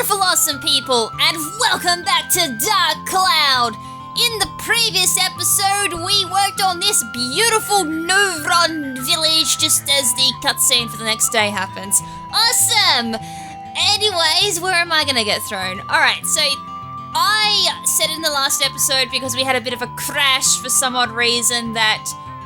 beautiful, awesome people, and welcome back to Dark Cloud. In the previous episode, we worked on this beautiful Novron village just as the cutscene for the next day happens. Awesome! Anyways, where am I gonna get thrown? Alright, so I said in the last episode, because we had a bit of a crash for some odd reason, that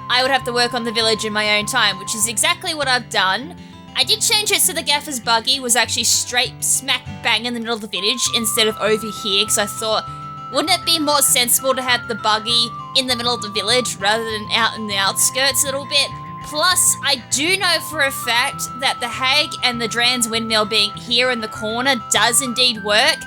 I would have to work on the village in my own time, which is exactly what I've done. I did change it so the gaffer's buggy was actually straight smack bang in the middle of the village instead of over here, because I thought, wouldn't it be more sensible to have the buggy in the middle of the village rather than out in the outskirts a little bit? Plus, I do know for a fact that the Hag and the Dran's windmill being here in the corner does indeed work,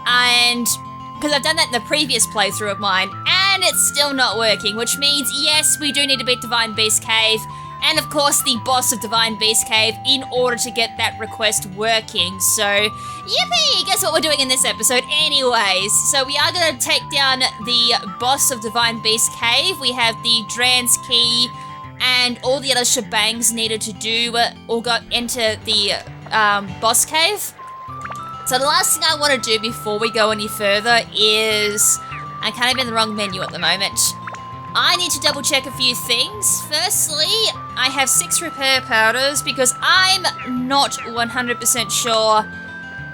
and because I've done that in the previous playthrough of mine, and it's still not working, which means, yes, we do need to beat Divine Beast Cave, and of course the boss of Divine Beast Cave in order to get that request working. So, yippee! Guess what we're doing in this episode anyways. So we are going to take down the boss of Divine Beast Cave. We have the Dran's key and all the other shebangs needed to do or enter the boss cave. So the last thing I want to do before we go any further is, I'm kind of in the wrong menu at the moment. I need to double check a few things. Firstly, I have 6 repair powders because I'm not 100% sure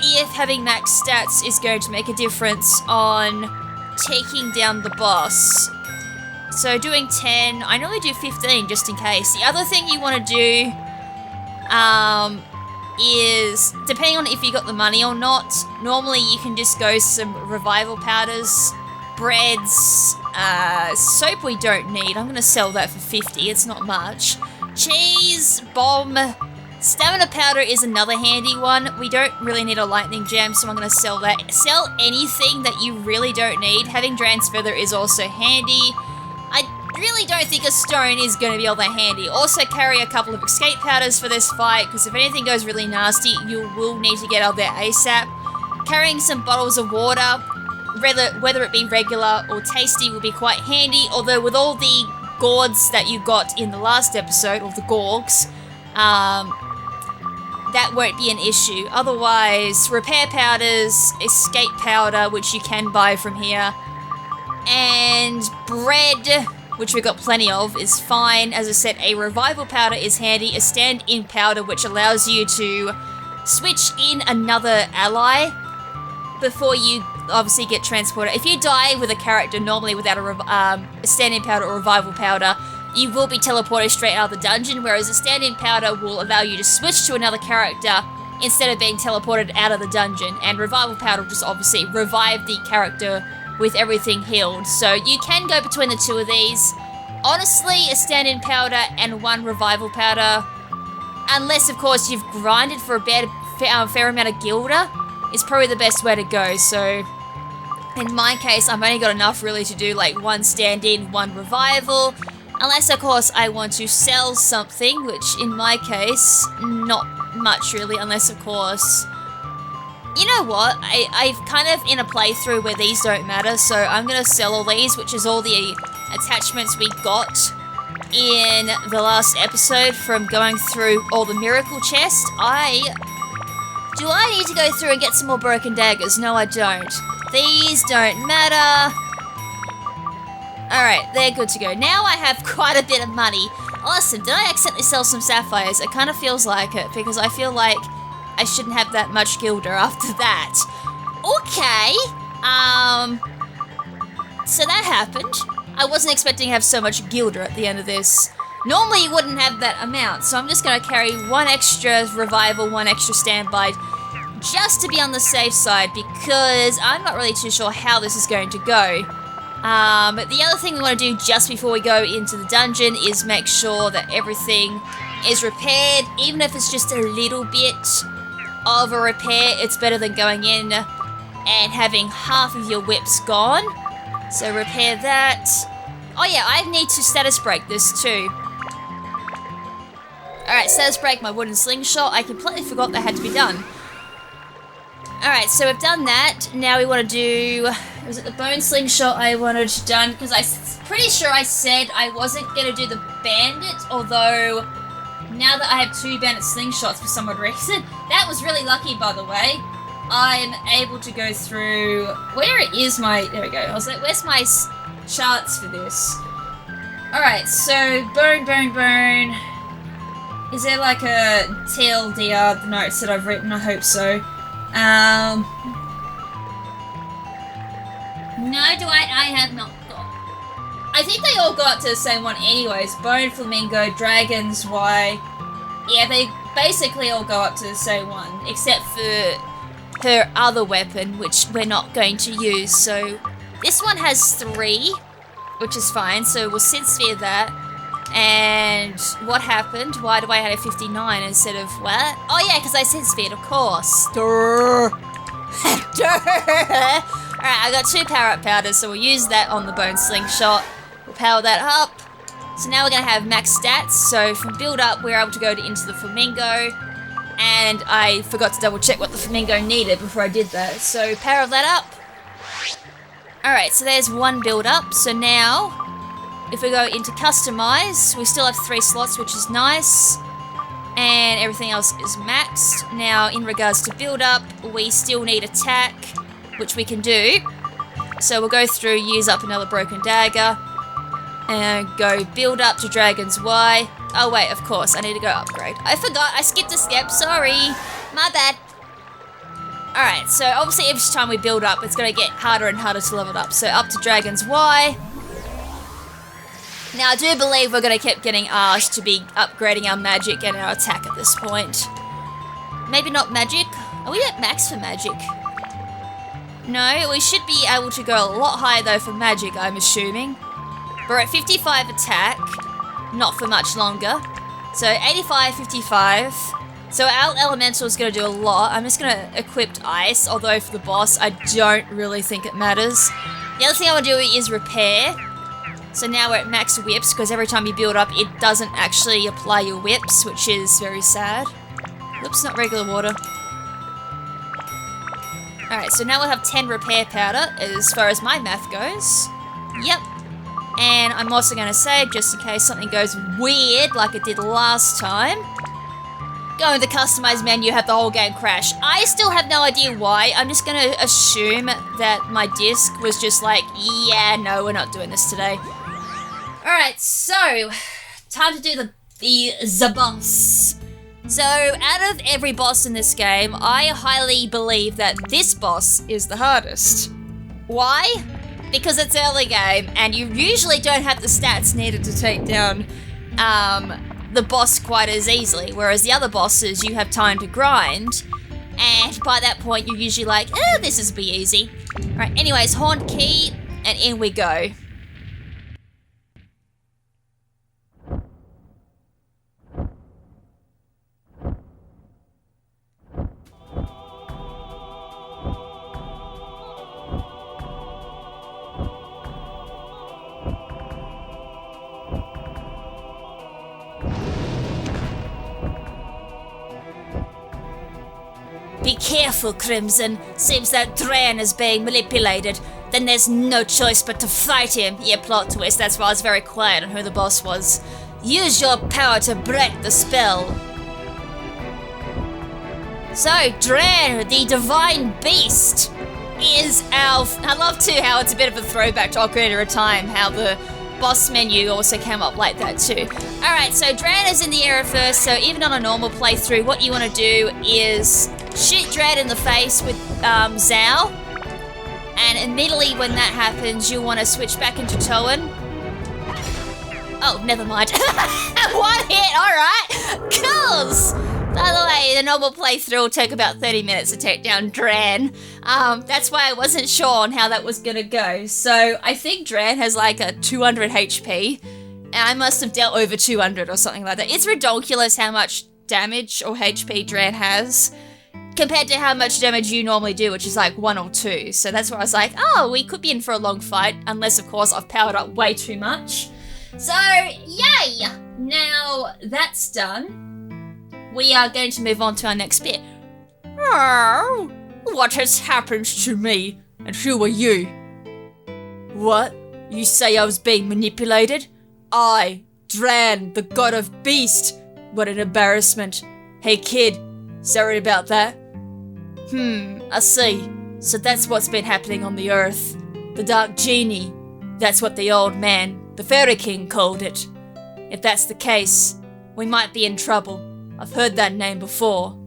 if having max stats is going to make a difference on taking down the boss. So doing 10, I normally do 15 just in case. The other thing you want to do is, depending on if you got the money or not, normally you can just go some revival powders, breads, soap we don't need. I'm going to sell that for 50, it's not much. Cheese, bomb, stamina powder is another handy one. We don't really need a lightning gem, so I'm going to sell that. Sell anything that you really don't need. Having Dran's feather is also handy. I really don't think a stone is going to be all that handy. Also carry a couple of escape powders for this fight, because if anything goes really nasty, you will need to get out there ASAP. Carrying some bottles of water, whether it be regular or tasty, will be quite handy, although with all the gourds that you got in the last episode, or the gorgs, that won't be an issue. Otherwise, repair powders, escape powder, which you can buy from here, and bread, which we've got plenty of, is fine. As I said, a revival powder is handy, a stand-in powder which allows you to switch in another ally before you obviously get transported. If you die with a character normally without a stand-in powder or revival powder, you will be teleported straight out of the dungeon, whereas a stand-in powder will allow you to switch to another character instead of being teleported out of the dungeon, and revival powder will just obviously revive the character with everything healed. So you can go between the two of these. Honestly, a stand-in powder and 1 revival powder, unless of course you've grinded for a fair amount of Gilda, is probably the best way to go. So in my case, I've only got enough really to do like 1 stand-in, 1 revival, unless of course I want to sell something, which in my case, not much really, unless of course, you know what, I've kind of in a playthrough where these don't matter, so I'm going to sell all these, which is all the attachments we got in the last episode from going through all the miracle chests. Do I need to go through and get some more broken daggers? No, I don't. These don't matter. Alright, they're good to go. Now I have quite a bit of money. Awesome, did I accidentally sell some sapphires? It kind of feels like it, because I feel like I shouldn't have that much Gilda after that. Okay, so that happened. I wasn't expecting to have so much Gilda at the end of this. Normally you wouldn't have that amount, so I'm just going to carry 1 extra revival, 1 extra standby, just to be on the safe side, because I'm not really too sure how this is going to go. But the other thing we want to do just before we go into the dungeon is make sure that everything is repaired, even if it's just a little bit of a repair. It's better than going in and having half of your whips gone. So repair that. Oh yeah, I need to status break this too. Alright, status break my wooden slingshot. I completely forgot that had to be done. Alright, so we've done that. Now we want to do... Was it the bone slingshot I wanted done? Because I'm pretty sure I said I wasn't going to do the bandit, although now that I have 2 bandit slingshots for some odd reason. That was really lucky, by the way. I'm able to go through... Where is my... There we go. I was like, where's my charts for this? Alright, so burn. Is there like a TLDR notes that I've written? I hope so. No, I have not got. I think they all got to the same one anyways. Bone, Flamingo, Dragons, Y. Yeah, they basically all go up to the same one, except for her other weapon, which we're not going to use. So this one has 3, which is fine. So we'll Synth Sphere that. And what happened? Why do I have a 59 instead of what? Oh yeah, because I Synth Sphered, of course. Alright, I got 2 power-up powders, so we'll use that on the Bone Slingshot. We'll power that up. So now we're going to have max stats. So from build-up, we're able to go into the Flamingo. And I forgot to double-check what the Flamingo needed before I did that. So power that up. Alright, so there's 1 build-up. So now, if we go into Customize, we still have 3 slots, which is nice. And everything else is maxed. Now, in regards to build-up, we still need attack, which we can do. So we'll go through, use up another Broken Dagger, and go build up to Dragon's Y. Oh wait, of course, I need to go upgrade. I forgot, I skipped a step, sorry. My bad. Alright, so obviously each time we build up, it's going to get harder and harder to level it up. So up to Dragon's Y. Now I do believe we're going to keep getting asked to be upgrading our magic and our attack at this point. Maybe not magic? Are we at max for magic? No, we should be able to go a lot higher though for magic, I'm assuming. We're at 55 attack, not for much longer. So 85, 55. So our elemental is going to do a lot. I'm just going to equip ice, although for the boss I don't really think it matters. The other thing I want to do is repair. So now we're at max whips, because every time you build up, it doesn't actually apply your whips, which is very sad. Whoops, not regular water. Alright, so now we'll have 10 repair powder, as far as my math goes. Yep. And I'm also going to save, just in case something goes weird, like it did last time. Go in the customize menu, have the whole game crash. I still have no idea why. I'm just going to assume that my disc was just like, yeah, no, we're not doing this today. Alright, so, time to do the boss. So, out of every boss in this game, I highly believe that this boss is the hardest. Why? Because it's early game, and you usually don't have the stats needed to take down the boss quite as easily, whereas the other bosses, you have time to grind, and by that point, you're usually like, oh, this is be easy. Alright, anyways, Horned Key, and in we go. Be careful, KrimZen. Seems that Dran is being manipulated. Then there's no choice but to fight him. Yeah, plot twist. That's why I was very quiet on who the boss was. Use your power to break the spell. So, Dran, the Divine Beast, is our... I love too how it's a bit of a throwback to Ocarina of Time, how the boss menu also came up like that too. Alright, so Dran is in the area first, so even on a normal playthrough, what you want to do is shoot Dran in the face with Zao, and immediately when that happens, you'll want to switch back into Toan. Oh, never mind. One hit, alright, cool! By the way, the normal playthrough will take about 30 minutes to take down Dran. That's why I wasn't sure on how that was gonna go. So, I think Dran has like a 200 HP, and I must have dealt over 200 or something like that. It's ridiculous how much damage or HP Dran has, compared to how much damage you normally do, which is like 1 or 2. So that's where I was like, oh, we could be in for a long fight, unless of course I've powered up way too much. So, yay! Now, that's done. We are going to move on to our next bit. Oh, what has happened to me? And who are you? What? You say I was being manipulated? I, Dran, the god of beast. What an embarrassment. Hey kid, sorry about that. I see. So that's what's been happening on the Earth. The Dark Genie. That's what the old man, the Fairy King, called it. If that's the case, we might be in trouble. I've heard that name before.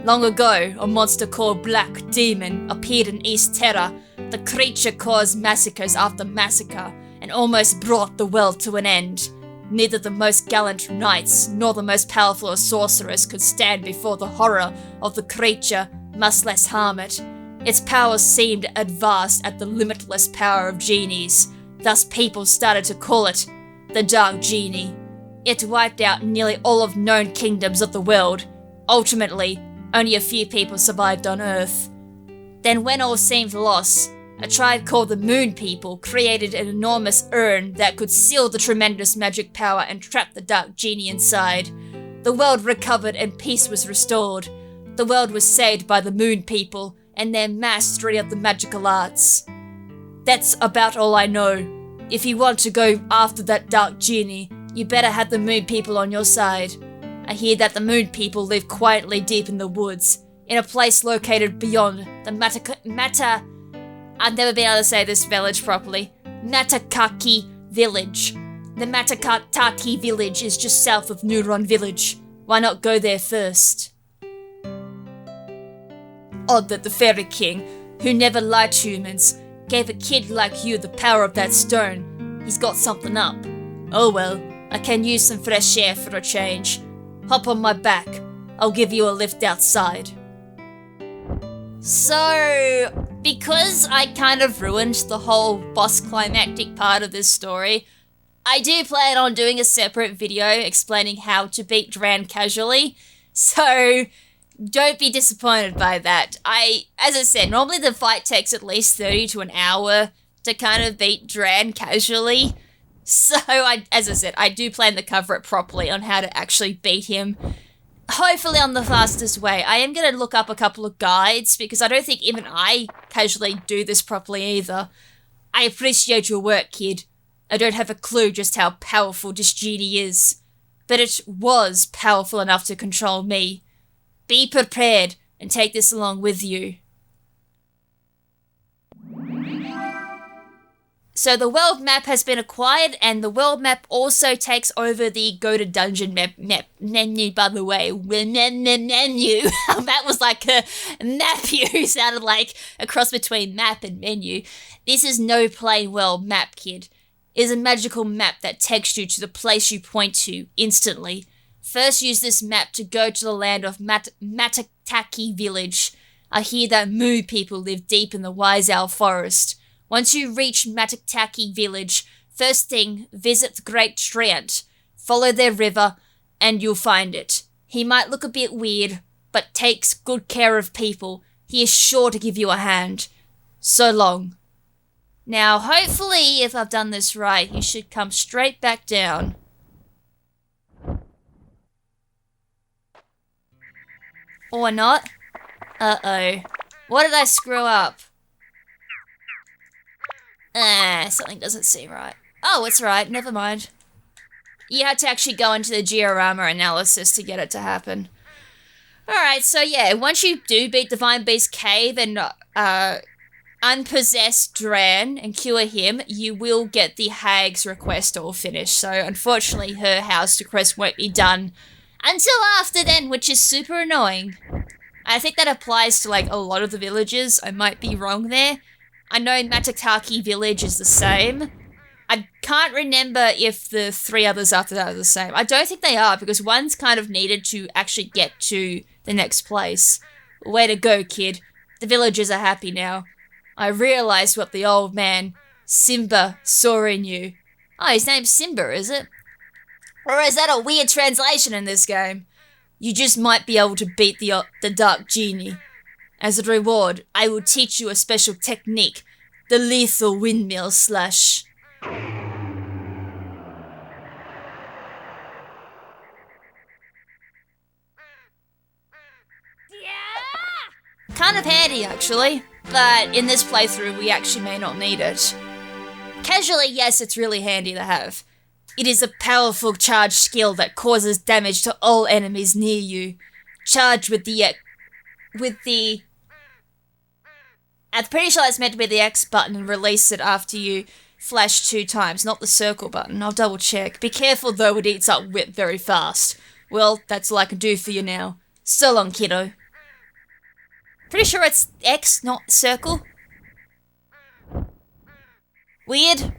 Long ago, a monster called Black Demon appeared in East Terra. The creature caused massacres after massacre and almost brought the world to an end. Neither the most gallant knights nor the most powerful sorcerers could stand before the horror of the creature, much less harm it. Its powers seemed advanced at the limitless power of genies. Thus people started to call it the Dark Genie. It wiped out nearly all of known kingdoms of the world. Ultimately, only a few people survived on Earth. Then when all seemed lost, a tribe called the Moon People created an enormous urn that could seal the tremendous magic power and trap the Dark Genie inside. The world recovered and peace was restored. The world was saved by the Moon People and their mastery of the magical arts. That's about all I know. If you want to go after that Dark Genie, you better have the Moon People on your side. I hear that the Moon People live quietly deep in the woods, in a place located beyond the I've never been able to say this village properly. Matataki village. The Matataki village is just south of Neuron village. Why not go there first? Odd that the Fairy King, who never lied to humans, gave a kid like you the power of that stone. He's got something up. Oh well, I can use some fresh air for a change. Hop on my back. I'll give you a lift outside. So, because I kind of ruined the whole boss climactic part of this story, I do plan on doing a separate video explaining how to beat Dran casually, so don't be disappointed by that. As I said, normally the fight takes at least 30 to an hour to kind of beat Dran casually, so as I said, I do plan to cover it properly on how to actually beat him. Hopefully on the fastest way. I am going to look up a couple of guides because I don't think even I casually do this properly either. I appreciate your work, kid. I don't have a clue just how powerful this genie is, but it was powerful enough to control me. Be prepared and take this along with you. So the world map has been acquired, and the world map also takes over the go to dungeon menu, by the way. Menu. That was like a map you sounded like a cross between map and menu. This is no plain world map, kid. It is a magical map that takes you to the place you point to instantly. First use this map to go to the land of Matataki village. I hear that Moo people live deep in the Wise Owl forest. Once you reach Matataki village, first thing, visit the Great Treant. Follow their river, and you'll find it. He might look a bit weird, but takes good care of people. He is sure to give you a hand. So long. Now, hopefully, if I've done this right, you should come straight back down. Or not. Uh-oh. What did I screw up? Something doesn't seem right. Oh, it's right, never mind. You had to actually go into the diorama analysis to get it to happen. Alright, so yeah, once you do beat Divine Beast Cave and unpossess Dran and cure him, you will get the Hag's request all finished. So unfortunately her house request won't be done until after then, which is super annoying. I think that applies to like a lot of the villages. I might be wrong there. I know Matataki village is the same. I can't remember if the three others after that are the same. I don't think they are, because one's kind of needed to actually get to the next place. Way to go, kid. The villagers are happy now. I realised what the old man, Simba, saw in you. Oh, his name's Simba, is it? Or is that a weird translation in this game? You just might be able to beat the Dark Genie. As a reward, I will teach you a special technique, the lethal windmill slash. Kind of handy, actually, but in this playthrough, we actually may not need it. Casually, yes, it's really handy to have. It is a powerful charge skill that causes damage to all enemies near you. Charge with the pretty sure that's meant to be the X button and release it after you flash 2 times, not the circle button. I'll double check. Be careful though, it eats up whip very fast. Well, that's all I can do for you now. So long, kiddo. Pretty sure it's X, not circle. Weird.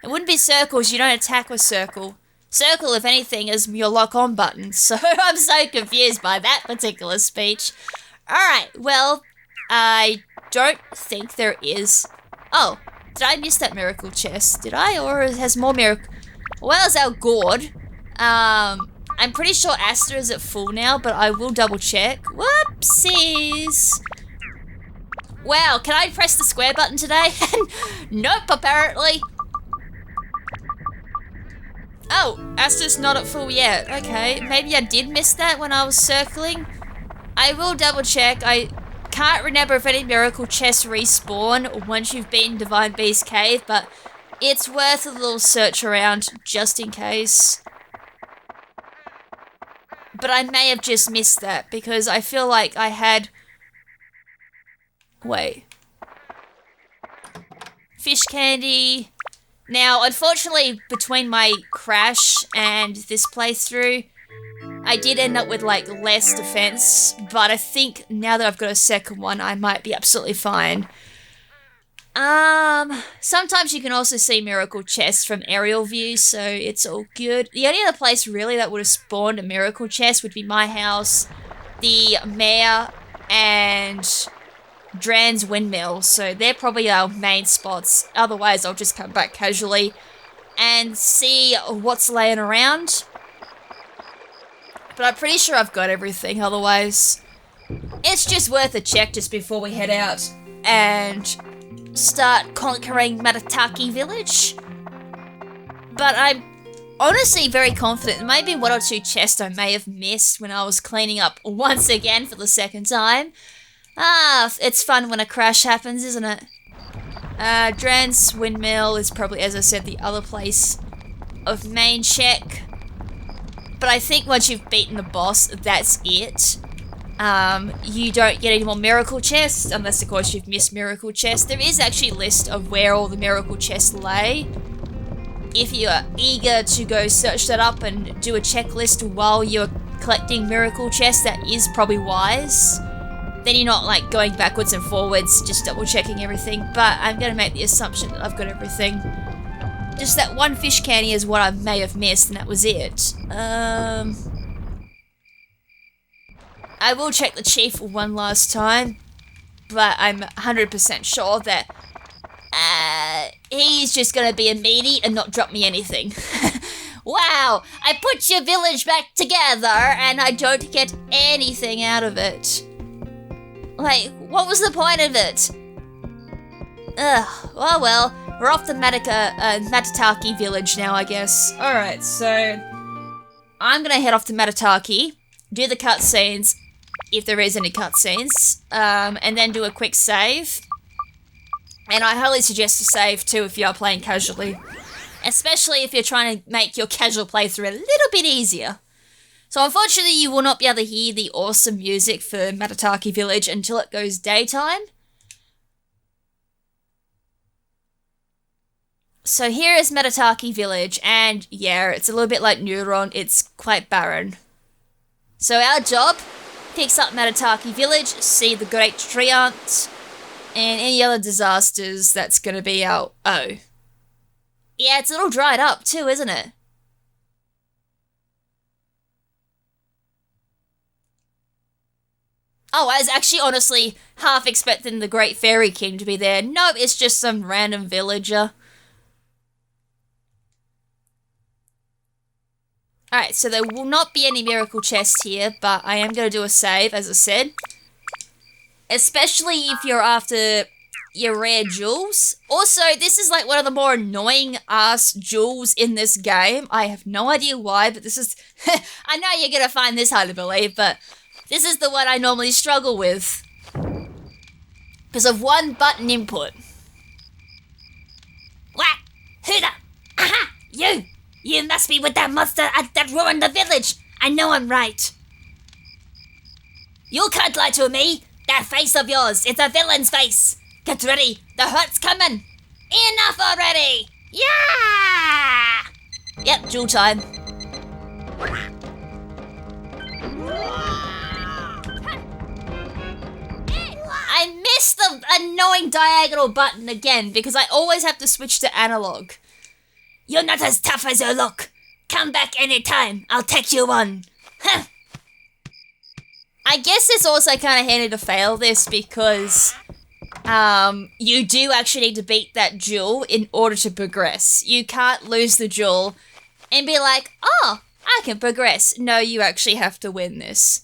It wouldn't be circles, you don't attack with circle. Circle, if anything, is your lock-on button, so I'm so confused by that particular speech. Alright, well, I don't think there is... Oh, did I miss that miracle chest? Did I? Or has more miracle... Where's our gourd? I'm pretty sure Asta is at full now, but I will double check. Whoopsies! Wow, can I press the square button today? Nope, apparently. Oh, Asta's not at full yet. Okay, maybe I did miss that when I was circling. I will double check. I can't remember if any miracle chests respawn once you've beaten Divine Beast Cave, but it's worth a little search around just in case. But I may have just missed that because I feel like I had... Wait. Fish candy. Now, unfortunately, between my crash and this playthrough, I did end up with, like, less defense, but I think now that I've got a second one, I might be absolutely fine. Sometimes you can also see miracle chests from aerial views, so it's all good. The only other place, really, that would have spawned a miracle chest would be my house, the mare, and Dran's windmill, so they're probably our main spots. Otherwise, I'll just come back casually and see what's laying around. But I'm pretty sure I've got everything, otherwise it's just worth a check just before we head out and start conquering Matataki village. But I'm honestly very confident. There may be 1 or 2 chests I may have missed when I was cleaning up once again for the second time. It's fun when a crash happens, isn't it? Dran's windmill is probably, as I said, the other place of main check. But I think once you've beaten the boss, that's it. You don't get any more miracle chests, unless of course you've missed miracle chests. There is actually a list of where all the miracle chests lay. If you are eager to go search that up and do a checklist while you're collecting miracle chests, that is probably wise. Then you're not like going backwards and forwards, just double checking everything. But I'm going to make the assumption that I've got everything. Just that 1 fish candy is what I may have missed, and that was it. I will check the chief one last time, but I'm 100% sure that he's just gonna be a meaty and not drop me anything. Wow, I put your village back together and I don't get anything out of it. Like, what was the point of it? Ugh, well, we're off to Matataki village now, I guess. Alright, so I'm gonna head off to Matataki, do the cutscenes, if there is any cutscenes, and then do a quick save. And I highly suggest to save too if you are playing casually, especially if you're trying to make your casual playthrough a little bit easier. So unfortunately you will not be able to hear the awesome music for Matataki village until it goes daytime. So here is Matataki village, and yeah, it's a little bit like Neuron, it's quite barren. So our job picks up Matataki village, see the great Treant, and any other disasters, that's gonna be our O. Yeah, it's a little dried up too, isn't it? Oh, I was actually honestly half expecting the Great Fairy King to be there. Nope, it's just some random villager. Alright, so there will not be any miracle chests here, but I am going to do a save, as I said. Especially if you're after your rare jewels. Also, this is like one of the more annoying ass jewels in this game. I have no idea why, but this is... I know you're going to find this hard to believe, but this is the one I normally struggle with. Because of one button input. Whack! Hooter! Aha! You! You must be with that monster that ruined the village! I know I'm right. You can't lie to me! That face of yours, it's a villain's face. Get ready, the hurt's coming. Enough already. Yeah! Yep, duel time. I missed the annoying diagonal button again because I always have to switch to analog. You're not as tough as you look. Come back anytime, I'll take you on. Huh. I guess it's also kind of handy to fail this because you do actually need to beat that duel in order to progress. You can't lose the duel and be like, oh, I can progress. No, you actually have to win this.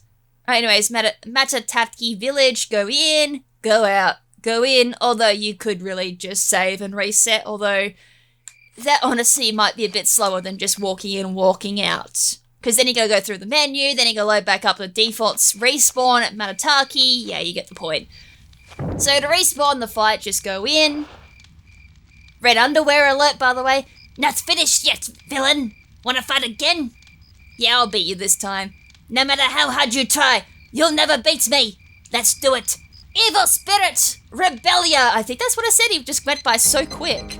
Anyways, Matataki village, go in, go out, go in, although you could really just save and reset, although that honestly might be a bit slower than just walking in and walking out. Because then you gotta go through the menu, then you gotta load back up the defaults, respawn at Matataki, yeah, you get the point. So to respawn the fight, just go in. Red underwear alert, by the way. Not finished yet, villain. Wanna fight again? Yeah, I'll beat you this time. No matter how hard you try, you'll never beat me. Let's do it. Evil spirit, Rebellia. I think that's what I said. He just went by so quick.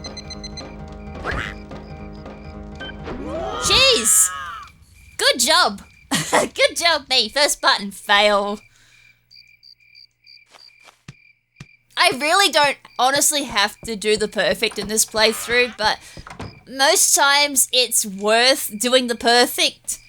Jeez. Good job. Good job, me. First button, fail. I really don't honestly have to do the perfect in this playthrough, but most times it's worth doing the perfect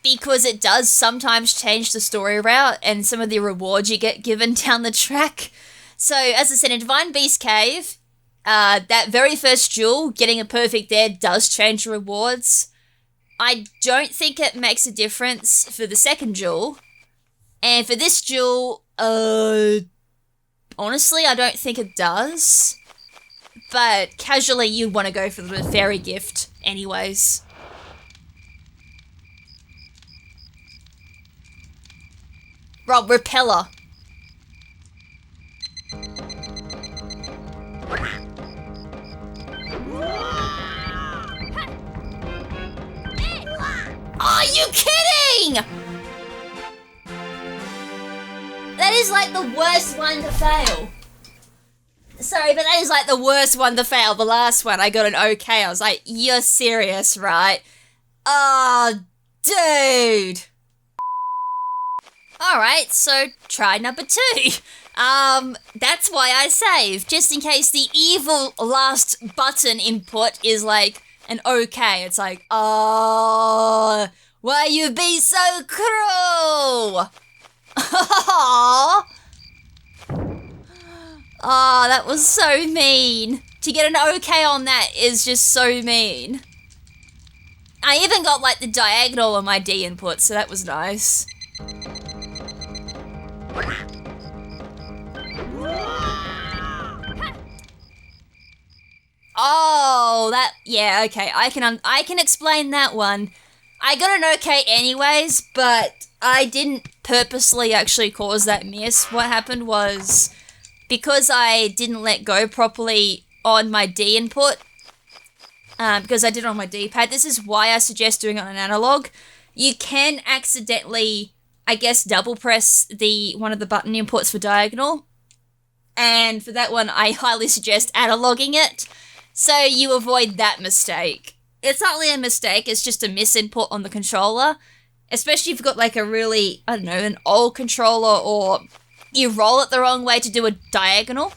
because it does sometimes change the story route and some of the rewards you get given down the track. So, as I said, in Divine Beast Cave, that very first duel, getting a perfect there does change the rewards. I don't think it makes a difference for the second duel. And for this duel, honestly, I don't think it does. But casually, you want to go for the fairy gift anyways. Rob, Repeller. Are you kidding? That is like the worst one to fail. Sorry, but that is like the worst one to fail. The last one, I got an okay. I was like, you're serious, right? Oh, dude. Alright, so try number 2. That's why I save, just in case the evil last button input is like an okay. It's like, oh, why you be so cruel? Oh, that was so mean. To get an okay on that is just so mean. I even got like the diagonal on my D input, so that was nice. Oh, that, yeah, okay, I can explain that one. I got an okay anyways, but I didn't purposely actually cause that miss. What happened was, because I didn't let go properly on my D input, because I did it on my D-pad, this is why I suggest doing it on an analog. You can accidentally, I guess, double press one of the button inputs for diagonal, and for that one, I highly suggest analoging it, so you avoid that mistake. It's not really a mistake, it's just a misinput on the controller, especially if you've got like a really, I don't know, an old controller, or you roll it the wrong way to do a diagonal.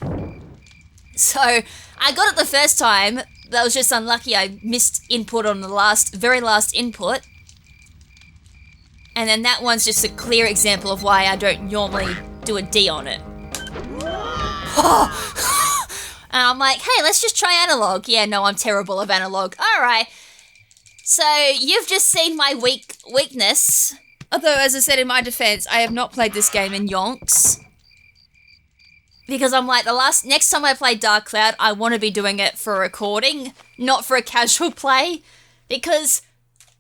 So, I got it the first time, that was just unlucky. I missed input on the very last input. And then that one's just a clear example of why I don't normally do a D on it. And I'm like, hey, let's just try analog. Yeah, no, I'm terrible of analog. Alright. So, you've just seen my weakness. Although, as I said in my defense, I have not played this game in yonks. Because I'm like, next time I play Dark Cloud, I want to be doing it for a recording, not for a casual play. Because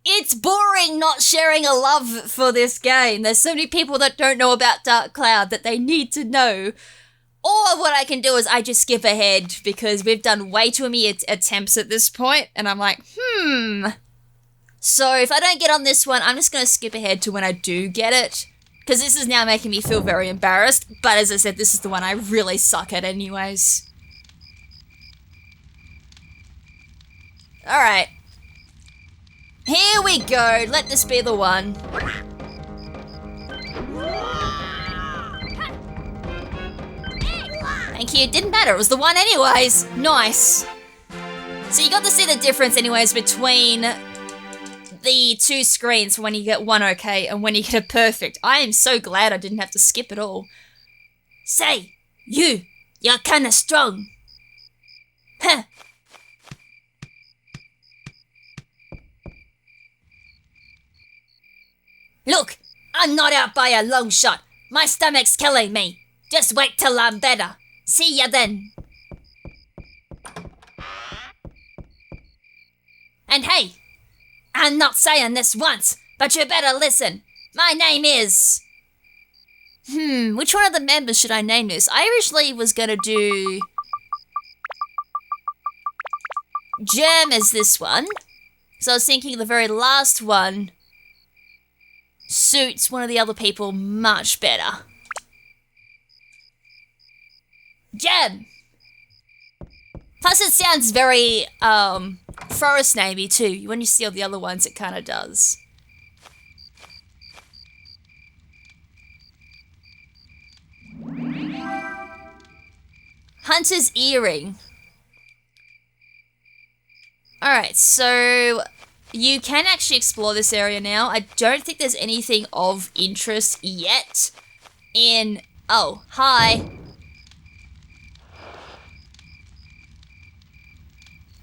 it's boring not sharing a love for this game. There's so many people that don't know about Dark Cloud that they need to know. Or what I can do is I just skip ahead because we've done way too many attempts at this point, and I'm like, So if I don't get on this one, I'm just going to skip ahead to when I do get it. Because this is now making me feel very embarrassed, but as I said, this is the one I really suck at anyways. Alright. Here we go, let this be the one. Thank you, it didn't matter, it was the one anyways. Nice. So you got to see the difference anyways between the two screens for when you get one okay and when you get a perfect. I am so glad I didn't have to skip it all. Say, you're kinda strong. Huh. Look, I'm not out by a long shot. My stomach's killing me. Just wait till I'm better. See ya then. And hey, I'm not saying this once, but you better listen. My name is... which one of the members should I name this? I originally was gonna do... Gem as this one. So I was thinking the very last one suits one of the other people much better. Gem! Plus it sounds very, forest namey too. When you see all the other ones, it kind of does. Hunter's Earring. Alright, so you can actually explore this area now. I don't think there's anything of interest yet in... Oh, hi.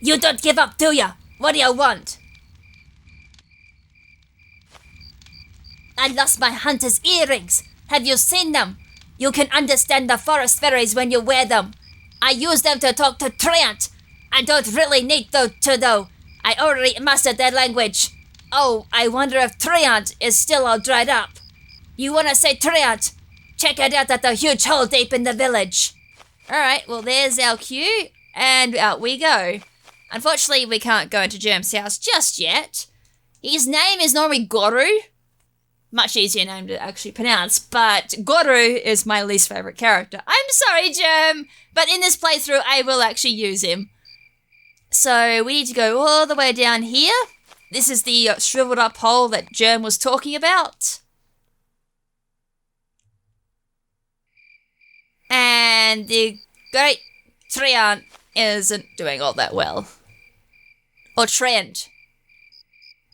You don't give up, do ya? What do you want? I lost my hunter's earrings. Have you seen them? You can understand the forest fairies when you wear them. I use them to talk to Treant. I don't really need to though. I already mastered their language. Oh, I wonder if Treant is still all dried up. You wanna say Treant? Check it out at the huge hole deep in the village. Alright, well there's our cue, and out we go. Unfortunately, we can't go into Germ's house just yet. His name is normally Goru. Much easier name to actually pronounce, but Goru is my least favourite character. I'm sorry, Germ, but in this playthrough, I will actually use him. So we need to go all the way down here. This is the shriveled up hole that Germ was talking about. And the great Treant isn't doing all that well. Or Treant.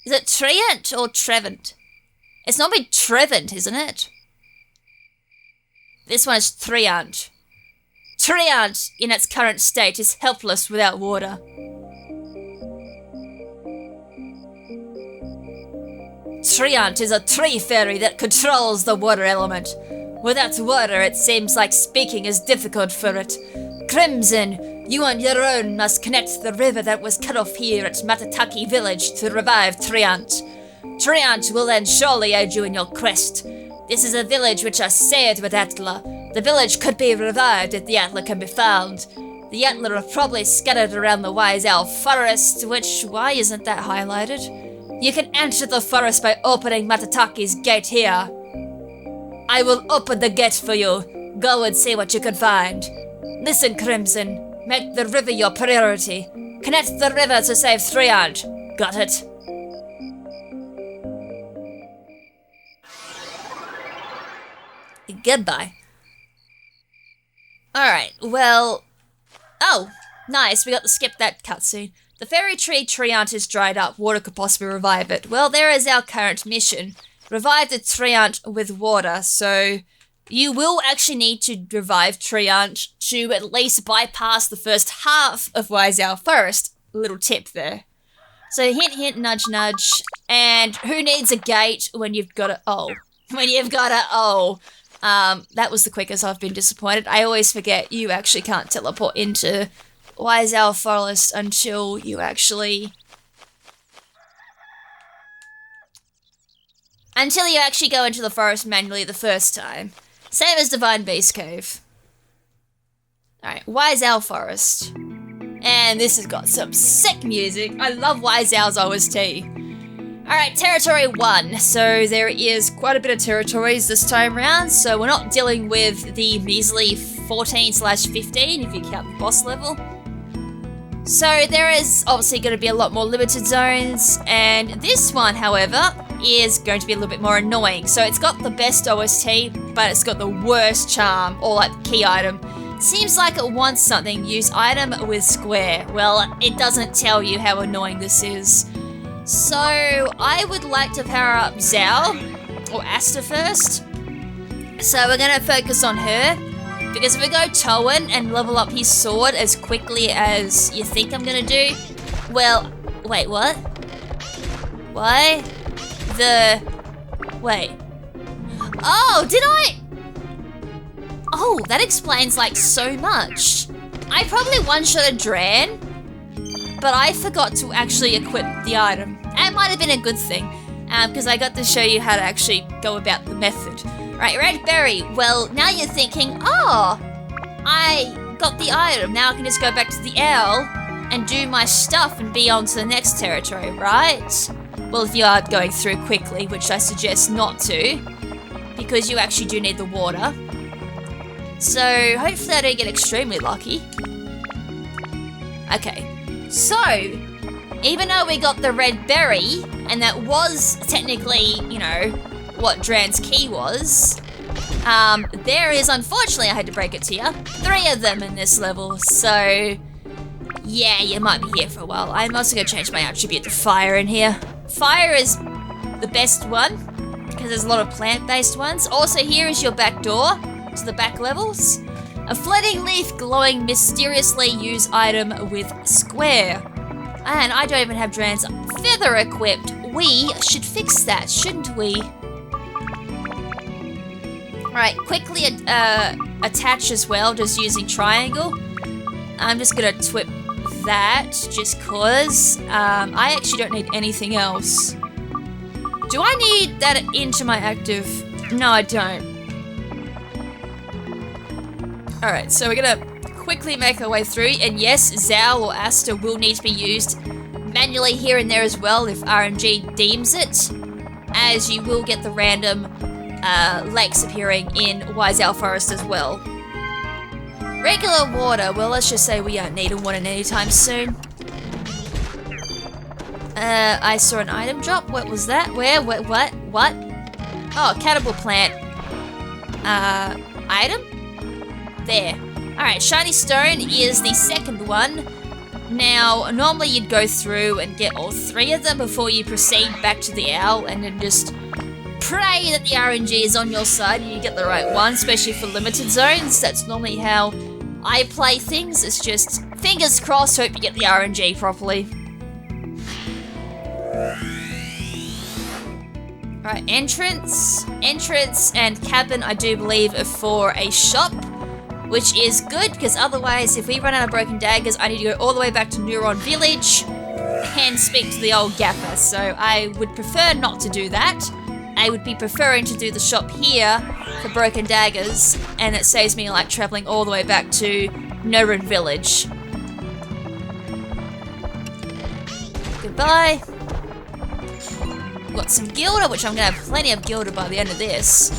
Is it Treant or Treant? It's normally Treant, isn't it? This one is Treant. Treant, in its current state, is helpless without water. Treant is a tree fairy that controls the water element. Without water, it seems like speaking is difficult for it. KrimZen, you on your own must connect the river that was cut off here at Matataki village to revive Treant. Treant will then surely aid you in your quest. This is a village which is shared with Atla. The village could be revived if the Atla can be found. The Atla are probably scattered around the Wise Owl Forest, which, why isn't that highlighted? You can enter the forest by opening Matataki's gate here. I will open the gate for you. Go and see what you can find. Listen, KrimZen, make the river your priority. Connect the river to save Treant. Got it? Goodbye. Alright, well... Oh, nice, we got to skip that cutscene. The fairy tree Treant is dried up, water could possibly revive it. Well, there is our current mission. Revive the Treant with water, so... You will actually need to revive Treant to at least bypass the first half of Wise Owl Forest. Little tip there. So hint, hint, nudge, nudge. And who needs a gate when you've got a... Oh. When you've got a... Oh. That was the quickest I've been disappointed. I always forget you actually can't teleport into Wise Owl Forest until you actually... Until you actually go into the forest manually the first time. Same as Divine Beast Cave. Alright, Wise Owl Forest. And this has got some sick music. I love Wise Owl's OST. Alright, territory 1. So there is quite a bit of territories this time round, so we're not dealing with the measly 14/15 if you count the boss level. So there is obviously going to be a lot more limited zones, and this one, however, is going to be a little bit more annoying. So it's got the best OST, but it's got the worst charm, or like the key item. Seems like it wants something, use item with square. Well, it doesn't tell you how annoying this is. So I would like to power up Zao, or Asta first. So we're going to focus on her, because if we go Toan and level up his sword as quickly as you think I'm going to do, well, wait, what? Why? Wait. Oh, did I? Oh, that explains like so much. I probably one-shotted Dran, but I forgot to actually equip the item. That might have been a good thing, because I got to show you how to actually go about the method. Right, Red Berry. Well, now you're thinking, oh, I got the item. Now I can just go back to the L and do my stuff and be on to the next territory, right? Well, if you are going through quickly, which I suggest not to, because you actually do need the water. So, hopefully I don't get extremely lucky. Okay, so, even though we got the red berry, and that was technically, you know, what Dran's key was, there is, unfortunately, I had to break it to you, 3 of them in this level, so, yeah, you might be here for a while. I'm also going to change my attribute to fire in here. Fire is the best one, because there's a lot of plant-based ones. Also, here is your back door to the back levels. A floating leaf glowing mysteriously, use item with square. And I don't even have Dran's feather equipped. We should fix that, shouldn't we? Right, quickly attach as well, just using triangle. I'm just gonna twip that, just cause. I actually don't need anything else. Do I need that into my active? No, I don't. Alright, so we're gonna quickly make our way through, and yes, Zao or Asta will need to be used manually here and there as well if RNG deems it, as you will get the random lakes appearing in Wise Owl Forest as well. Regular water, well, let's just say we don't need one anytime soon. I saw an item drop. What was that? Where? What? Oh, cannibal plant. Item? There. Alright, shiny stone is the second one. Now, normally you'd go through and get all 3 of them before you proceed back to the owl, and then just pray that the RNG is on your side and you get the right one, especially for limited zones. That's normally how I play things. It's just fingers crossed, hope you get the RNG properly. Alright, entrance and cabin, I do believe, are for a shop, which is good, because otherwise, if we run out of broken daggers, I need to go all the way back to Neuron Village and speak to the old gaffer, so I would prefer not to do that. I would be preferring to do the shop here for broken daggers, and it saves me like travelling all the way back to Neuron Village. Goodbye. Got some Gilda, which I'm going to have plenty of Gilda by the end of this,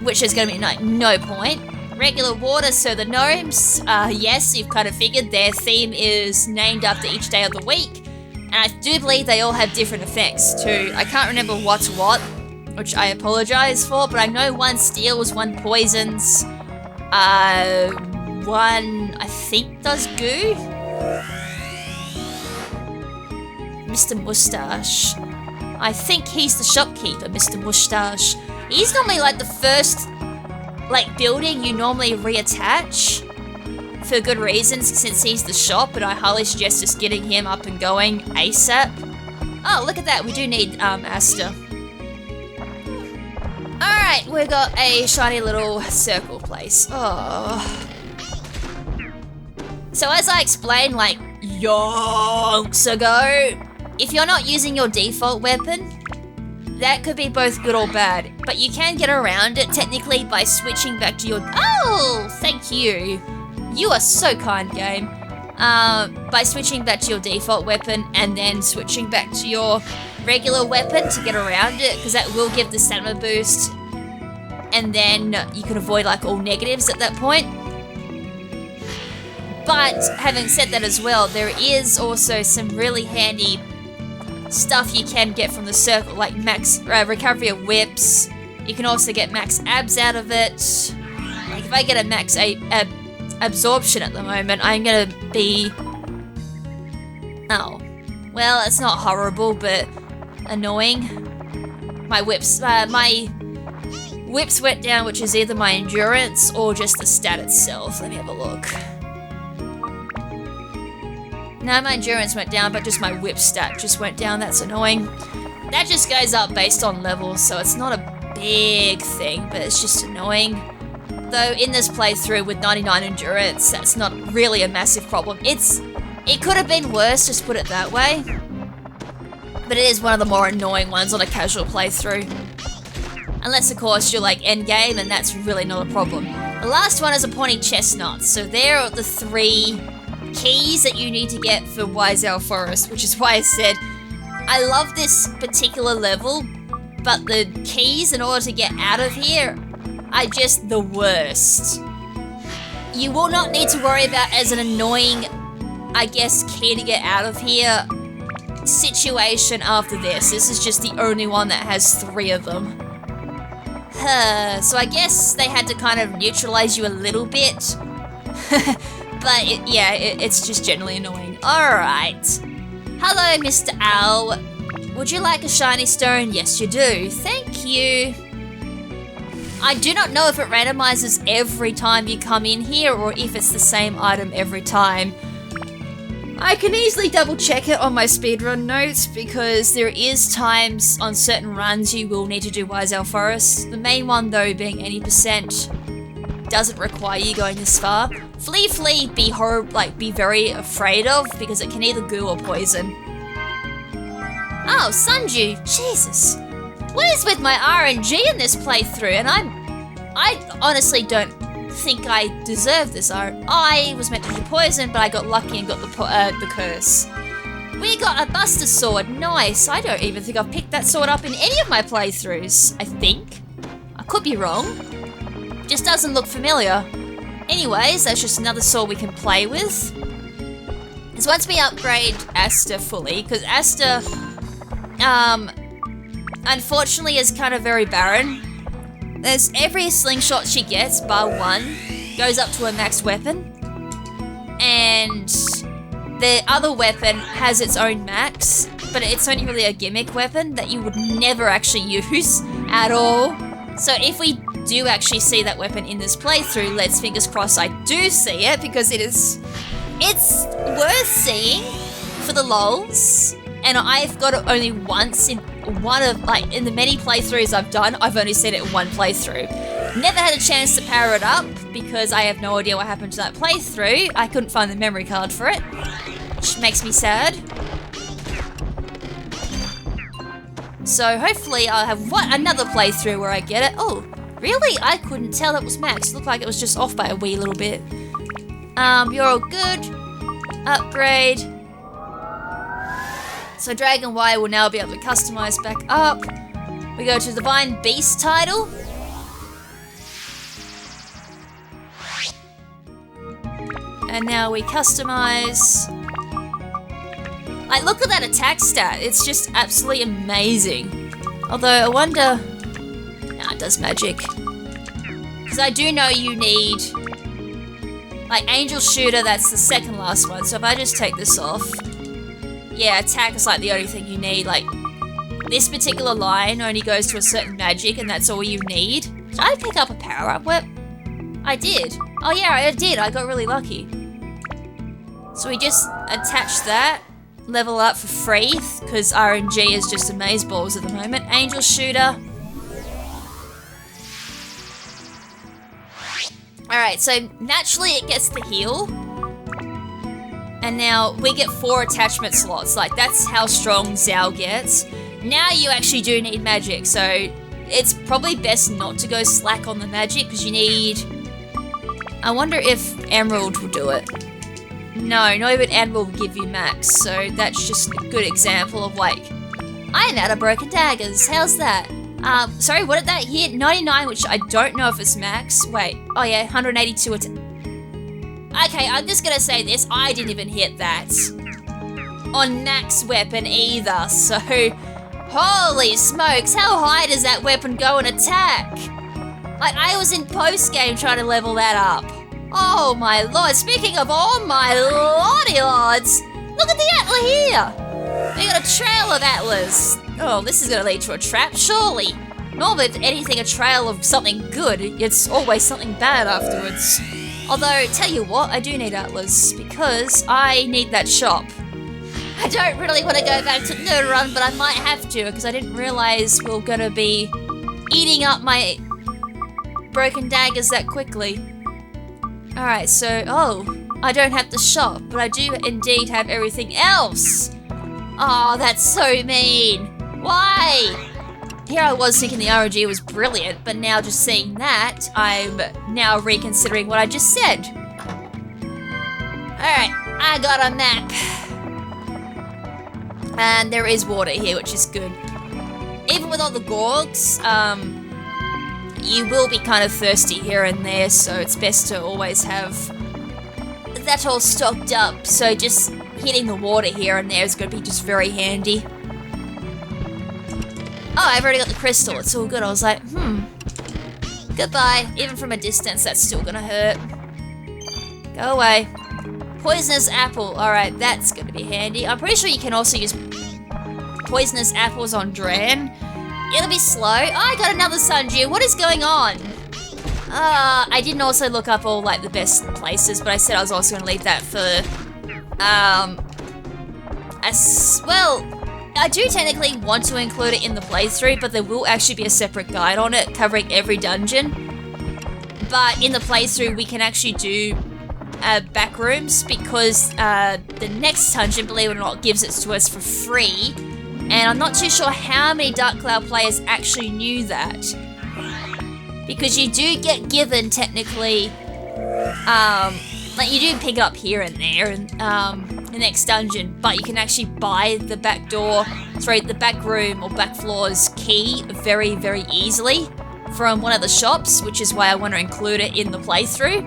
which is going to be like no point. Regular water, so the gnomes, yes, you've kind of figured their theme is named after each day of the week, and I do believe they all have different effects too. I can't remember what's what, which I apologize for, but I know one steals, one poisons, one I think does goo. Mr. Mustache. I think he's the shopkeeper, Mr. Mustache. He's normally like the first building you normally reattach for good reasons, since he's the shop, but I highly suggest just getting him up and going ASAP. Oh, look at that, we do need Asta. Alright, we got a shiny little circle place. Oh. So as I explained like yonks ago, if you're not using your default weapon, that could be both good or bad, but you can get around it technically by switching back to your... Oh, thank you. You are so kind, game. By switching back to your default weapon and then switching back to your regular weapon to get around it, because that will give the stamina boost, and then you can avoid like all negatives at that point. But having said that as well, there is also some really handy stuff you can get from the circle, like max recovery of whips. You can also get max abs out of it. Like if I get a max absorption at the moment, I'm gonna be... Oh. Well, it's not horrible, but annoying. My whips went down, which is either my endurance or just the stat itself. Let me have a look. No, my endurance went down, but just my whip stat just went down. That's annoying. That just goes up based on levels, so it's not a big thing, but it's just annoying. Though in this playthrough with 99 endurance, that's not really a massive problem. It could have been worse, just put it that way. But it is one of the more annoying ones on a casual playthrough. Unless, of course, you're like endgame, and that's really not a problem. The last one is a pointy chestnut, so there are the 3 keys that you need to get for Wise Owl Forest, which is why I said I love this particular level, but the keys in order to get out of here are just the worst. You will not need to worry about as an annoying, I guess, key to get out of here situation after this. This is just the only one that has 3 of them. So I guess they had to kind of neutralize you a little bit. But it's just generally annoying. Alright. Hello, Mr. Owl. Would you like a shiny stone? Yes, you do. Thank you. I do not know if it randomizes every time you come in here or if it's the same item every time. I can easily double check it on my speedrun notes because there is times on certain runs you will need to do Wise Owl Forest. The main one though being 80% doesn't require you going this far. Flea, be very afraid of because it can either goo or poison. Oh, Sunju, Jesus. What is with my RNG in this playthrough? And I honestly don't think I deserve this. I was meant to be poisoned, but I got lucky and got the curse. We got a Buster Sword, nice. I don't even think I've picked that sword up in any of my playthroughs, I think. I could be wrong. Just doesn't look familiar. Anyways, that's just another sword we can play with. So once we upgrade Asta fully, because Asta, unfortunately is kind of very barren. There's every slingshot she gets, bar 1, goes up to a max weapon. And the other weapon has its own max, but it's only really a gimmick weapon that you would never actually use at all. So if we do actually see that weapon in this playthrough, let's fingers crossed I do see it, because it's worth seeing for the lols. And I've got it only once in in the many playthroughs I've done, I've only seen it in one playthrough. Never had a chance to power it up because I have no idea what happened to that playthrough. I couldn't find the memory card for it, which makes me sad. So hopefully I'll have another playthrough where I get it. Oh, really? I couldn't tell that was max. It looked like it was just off by a wee little bit. You're all good. Upgrade. So Dragon Y will now be able to customize back up. We go to Divine Beast title. And now we customize. Like, look at that attack stat. It's just absolutely amazing. Although, I wonder... Nah, it does magic. Because I do know you need... Like, Angel Shooter, that's the second last one. So if I just take this off... Yeah, attack is like the only thing you need. Like, this particular line only goes to a certain magic, and that's all you need. Did I pick up a power-up whip? I did. Oh yeah, I did. I got really lucky. So we just attach that. Level up for free, because RNG is just amazeballs at the moment. Angel Shooter. Alright, so naturally it gets the heal. And now we get 4 attachment slots. Like, that's how strong Zhao gets. Now you actually do need magic, so it's probably best not to go slack on the magic, because you need... I wonder if Emerald will do it. No, not even Emerald will give you max, so that's just a good example of, like, I'm out of broken daggers. How's that? Sorry, what did that hit? 99, which I don't know if it's max. Wait. Oh yeah, 182 attack. Okay, I'm just gonna say this. I didn't even hit that on max weapon either, so holy smokes, how high does that weapon go in attack? Like, I was in post-game trying to level that up. Oh my lord, speaking of oh my lordy lords, look at the Atlas here! We got a trail of Atlas. Oh, this is gonna lead to a trap, surely. Normally, if anything, a trail of something good, it's always something bad afterwards. Although, tell you what, I do need Atlas, because I need that shop. I don't really want to go back to No Run, but I might have to, because I didn't realise we were going to be eating up my broken daggers that quickly. Alright, so, oh, I don't have the shop, but I do indeed have everything else. Oh, that's so mean. Why? Here I was thinking the RNG was brilliant, but now just seeing that, I'm now reconsidering what I just said. Alright, I got a map. And there is water here, which is good. Even with all the gorgs, you will be kind of thirsty here and there, so it's best to always have that all stocked up. So just hitting the water here and there is going to be just very handy. Oh, I've already got the crystal, it's all good. I was like, goodbye. Even from a distance, that's still gonna hurt. Go away. Poisonous apple, alright, that's gonna be handy. I'm pretty sure you can also use poisonous apples on Dran. It'll be slow. Oh, I got another Sundew, what is going on? I didn't also look up all, like, the best places, but I said I was also gonna leave that for, well, I do technically want to include it in the playthrough, but there will actually be a separate guide on it covering every dungeon. But in the playthrough, we can actually do back rooms because the next dungeon, believe it or not, gives it to us for free. And I'm not too sure how many Dark Cloud players actually knew that. Because you do get given, technically, like you do pick it up here and there, and the next dungeon, but you can actually buy the back door, sorry, the back room or back floor's key very, very easily from one of the shops, which is why I want to include it in the playthrough.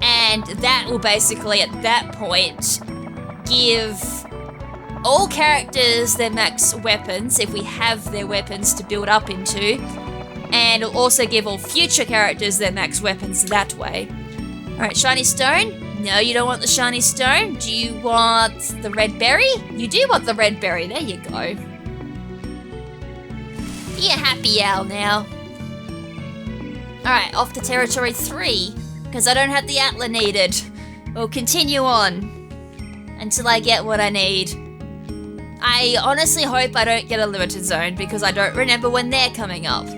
And that will basically, at that point, give all characters their max weapons, if we have their weapons to build up into, and it'll also give all future characters their max weapons that way. Alright, shiny stone? No, you don't want the shiny stone. Do you want the red berry? You do want the red berry. There you go. Be a happy owl now. Alright, off to territory 3. Because I don't have the Atlas needed. We'll continue on until I get what I need. I honestly hope I don't get a limited zone because I don't remember when they're coming up.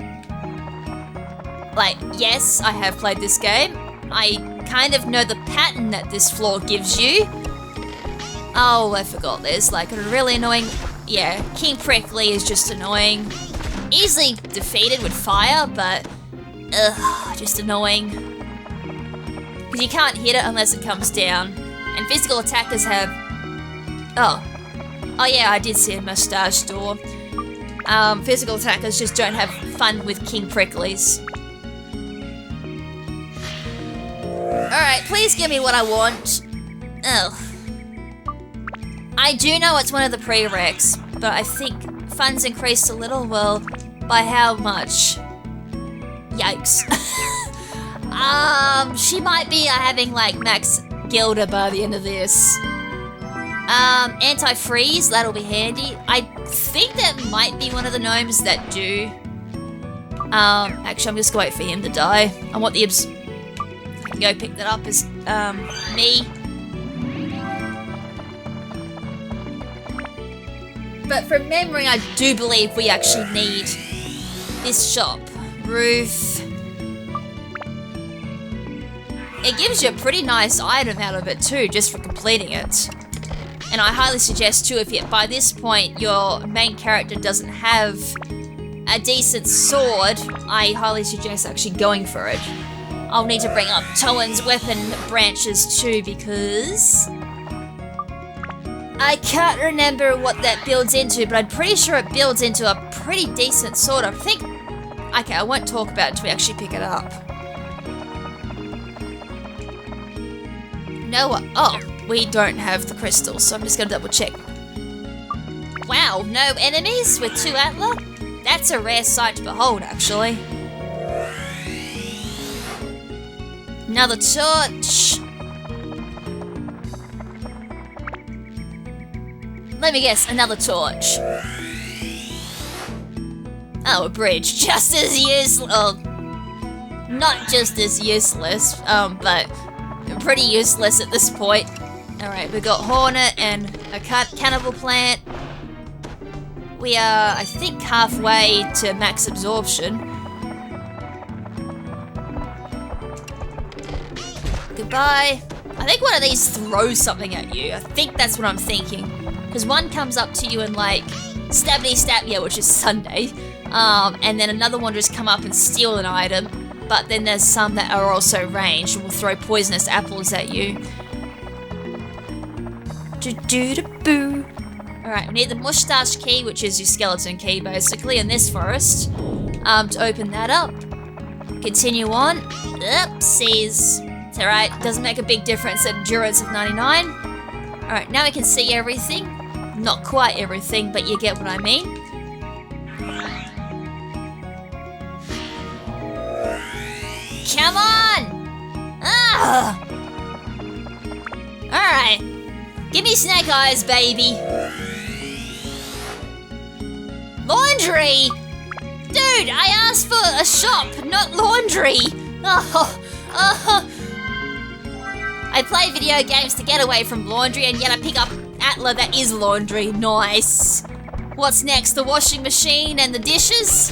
Like, yes, I have played this game. I kind of know the pattern that this floor gives you. Oh, I forgot there's like a really annoying... Yeah, King Prickly is just annoying. Easily defeated with fire, but... Ugh, just annoying. Because you can't hit it unless it comes down. And physical attackers have... Oh. Oh yeah, I did see a mustache door. Physical attackers just don't have fun with King Pricklies. Alright, please give me what I want. Ugh. I do know it's one of the prereqs, but I think fun's increased a little. Well, by how much? Yikes. She might be having like max Gilda by the end of this. Anti-freeze, that'll be handy. I think that might be one of the gnomes that do. Actually, I'm just gonna wait for him to die. I want the I can go pick that up as, me. But from memory, I do believe we actually need this shop. Roof. It gives you a pretty nice item out of it too, just for completing it. And I highly suggest too, if by this point your main character doesn't have a decent sword, I highly suggest actually going for it. I'll need to bring up Toan's weapon branches too, because I can't remember what that builds into, but I'm pretty sure it builds into a pretty decent sword. I think... Okay, I won't talk about it until we actually pick it up. No, oh, we don't have the crystals, so I'm just gonna double check. Wow, no enemies with 2 Atla? That's a rare sight to behold, actually. Another torch. Let me guess, another torch. Oh, a bridge. Just as useless. Well, not just as useless, but pretty useless at this point. Alright, we got Hornet and a cannibal plant. We are, I think, halfway to max absorption. Goodbye. I think one of these throws something at you. I think that's what I'm thinking. Because one comes up to you and like, stabby stab, yeah, which is Sunday. And then another one just come up and steal an item. But then there's some that are also ranged and will throw poisonous apples at you. Do-do-do-boo. Alright, we need the mustache key, which is your skeleton key, basically, in this forest. To open that up. Continue on. Oopsies. It's alright, doesn't make a big difference at endurance of 99. Alright, now we can see everything. Not quite everything, but you get what I mean. Come on! Ah! Alright. Give me snake eyes, baby. Laundry! Dude, I asked for a shop, not laundry. I play video games to get away from laundry, and yet I pick up Atla that is laundry. Nice. What's next? The washing machine and the dishes?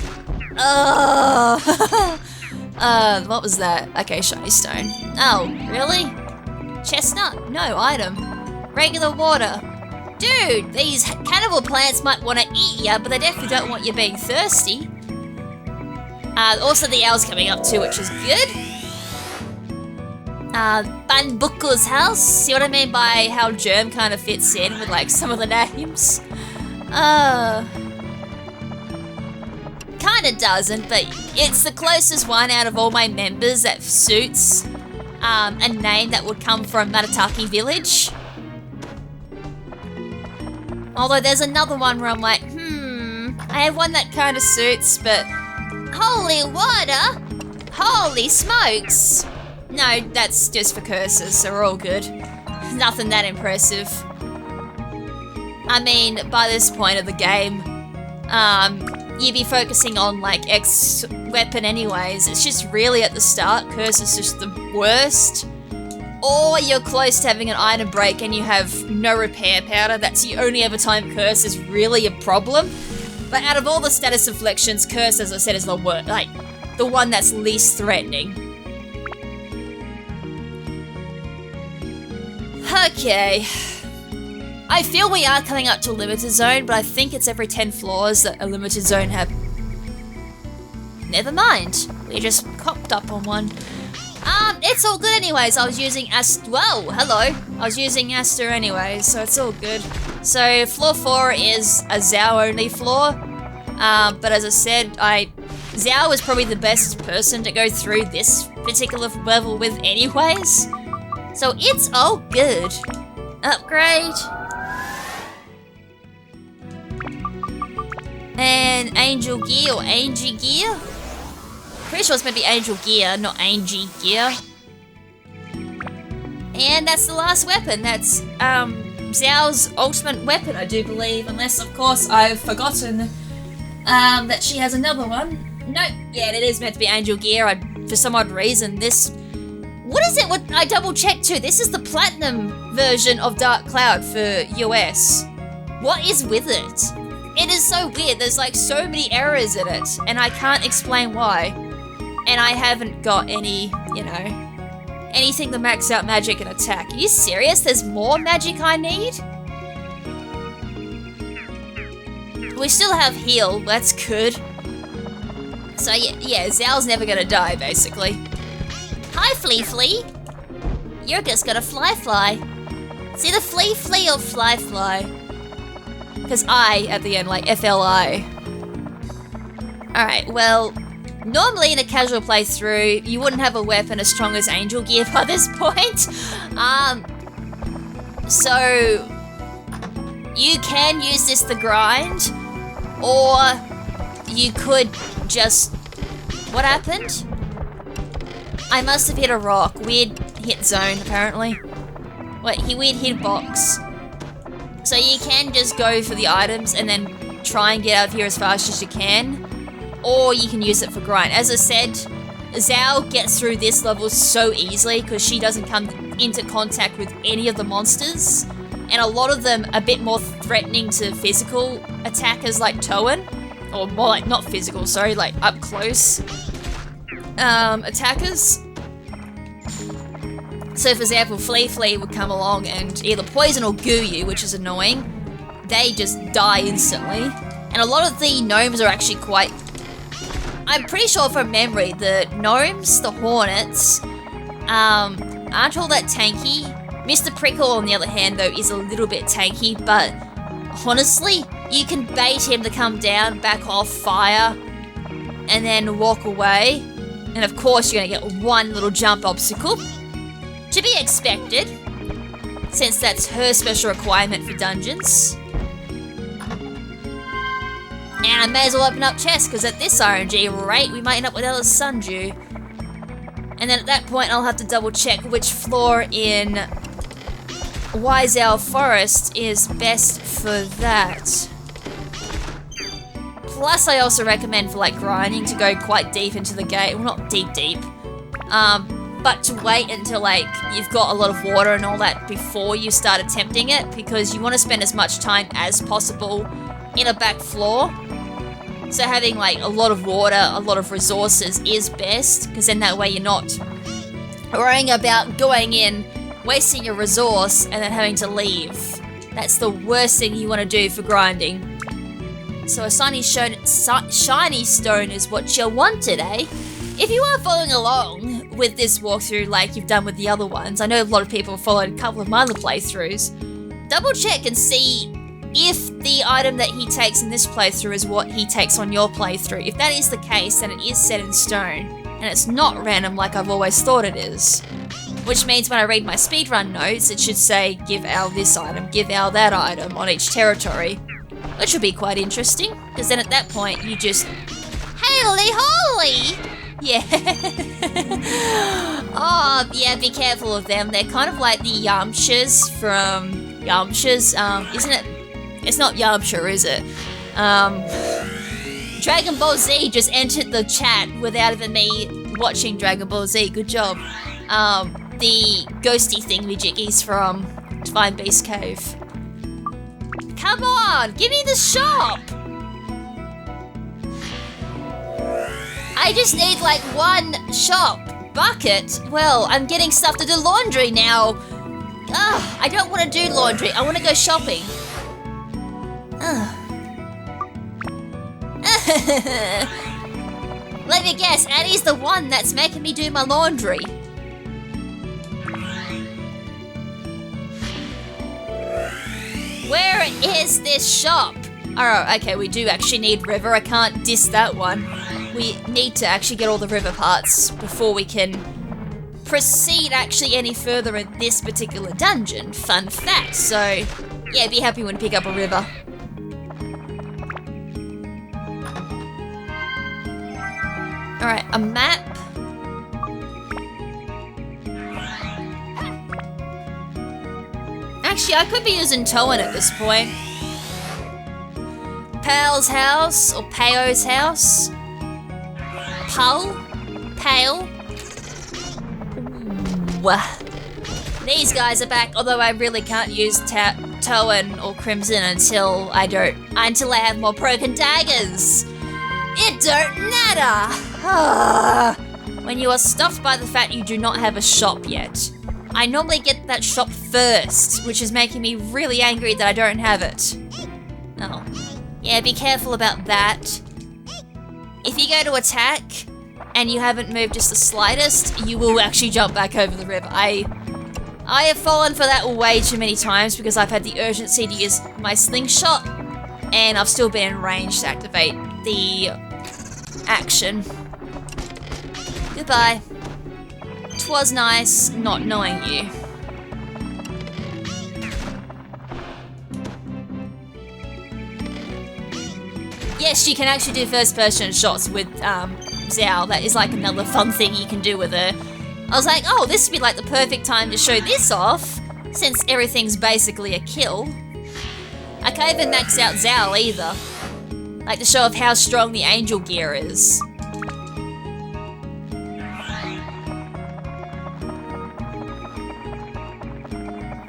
What was that? Okay, shiny stone. Oh, really? Chestnut? No, item. Regular water. Dude, these cannibal plants might want to eat ya, but they definitely don't want you being thirsty. Also the owl's coming up too, which is good. Banbuku's house. See what I mean by how Germ kind of fits in with like some of the names? Kinda doesn't, but it's the closest one out of all my members that suits a name that would come from Matataki village. Although there's another one where I'm like, I have one that kind of suits, but holy water! Holy smokes! No, that's just for curses, so we're all good. Nothing that impressive. I mean, by this point of the game, you'd be focusing on like X weapon anyways. It's just really at the start, curse is just the worst. Or you're close to having an item break and you have no repair powder. That's the only ever time curse is really a problem. But out of all the status afflictions, curse, as I said, is the worst, like the one that's least threatening. Okay. I feel we are coming up to a limited zone, but I think it's every 10 floors that a limited zone have. Never mind. We just cocked up on one. It's all good anyways. I was using Whoa, hello. I was using Aster anyways, so it's all good. So floor 4 is a Zhao only floor. But as I said, Zhao is probably the best person to go through this particular level with anyways. So it's all good. Upgrade. And Angel Gear or Angie Gear. Pretty sure it's meant to be Angel Gear, not Angie Gear. And that's the last weapon. That's Zhao's ultimate weapon, I do believe. Unless, of course, I've forgotten that she has another one. No, yeah, it is meant to be Angel Gear. For some odd reason, this... What is it? What I double-checked too. This is the platinum version of Dark Cloud for US. What is with it? It is so weird. There's like so many errors in it, and I can't explain why. And I haven't got any, you know, anything to max out magic and attack. Are you serious? There's more magic I need? We still have heal. That's good. So yeah, Zhao's never gonna die, basically. Hi, Flea. You're just gonna fly. It's either flee or fly. Because I at the end, like FLI. Alright, well, normally in a casual playthrough, you wouldn't have a weapon as strong as Angel Gear by this point. So you can use this to grind, or you could just... What happened? I must have hit a rock. Weird hit zone, apparently. Wait, weird hitbox. So you can just go for the items and then try and get out of here as fast as you can. Or you can use it for grind. As I said, Zhao gets through this level so easily because she doesn't come into contact with any of the monsters. And a lot of them a bit more threatening to physical attackers like Toan. Or more like, not physical, sorry, like up close attackers. So for example, Flea would come along and either poison or goo you, which is annoying. They just die instantly. And a lot of the gnomes are actually quite... I'm pretty sure from memory, the gnomes, the hornets, aren't all that tanky. Mr. Prickle, on the other hand, though, is a little bit tanky, but honestly, you can bait him to come down, back off, fire, and then walk away. And of course, you're gonna get one little jump obstacle. To be expected, since that's her special requirement for dungeons. And I may as well open up chests, because at this RNG rate, we might end up with another Sundew. And then at that point, I'll have to double check which floor in Wiseowl Forest is best for that. Plus, I also recommend for like grinding to go quite deep into the game. Well, not deep. But to wait until like you've got a lot of water and all that before you start attempting it, because you want to spend as much time as possible in a back floor. So having like a lot of water, a lot of resources is best, because then that way you're not worrying about going in, wasting your resource, and then having to leave. That's the worst thing you want to do for grinding. So a shiny stone is what you wanted, eh? If you are following along with this walkthrough like you've done with the other ones, I know a lot of people have followed a couple of my other playthroughs, double check and see if the item that he takes in this playthrough is what he takes on your playthrough. If that is the case, then it is set in stone, and it's not random like I've always thought it is. Which means when I read my speedrun notes, it should say, give Al this item, give Al that item on each territory. Which would be quite interesting, because then at that point you just, holy holy! Yeah. Oh, yeah, be careful of them. They're kind of like the Yamchas from Yamchas, isn't it? It's not Yamcha, is it? Dragon Ball Z just entered the chat without even me watching Dragon Ball Z. Good job. The ghosty thingamajiggies from Divine Beast Cave. Come on, give me the shop! I just need like one shop. Bucket? Well, I'm getting stuff to do laundry now. Ugh, I don't want to do laundry. I want to go shopping. Let me guess, Annie's the one that's making me do my laundry. Where is this shop? Oh, okay, we do actually need river. I can't diss that one. We need to actually get all the river parts before we can proceed actually any further in this particular dungeon. Fun fact. So, yeah, be happy when you pick up a river. Alright, a map. Actually, I could be using Toan at this point. Pal's house, or Pao's house. Pale. Ooh. These guys are back, although I really can't use Toan or KrimZen until I have more broken daggers. It don't matter. When you are stopped by the fact you do not have a shop yet. I normally get that shop first, which is making me really angry that I don't have it. Oh. Yeah, be careful about that. If you go to attack, and you haven't moved just the slightest, you will actually jump back over the river. I I have fallen for that way too many times because I've had the urgency to use my slingshot, and I've still been in range to activate the action. Goodbye. 'Twas nice not knowing you. Yes, you can actually do first-person shots with Zhao. That is like another fun thing you can do with her. I was like, oh, this would be like the perfect time to show this off, since everything's basically a kill. I can't even max out Zhao either. Like to show off how strong the angel gear is.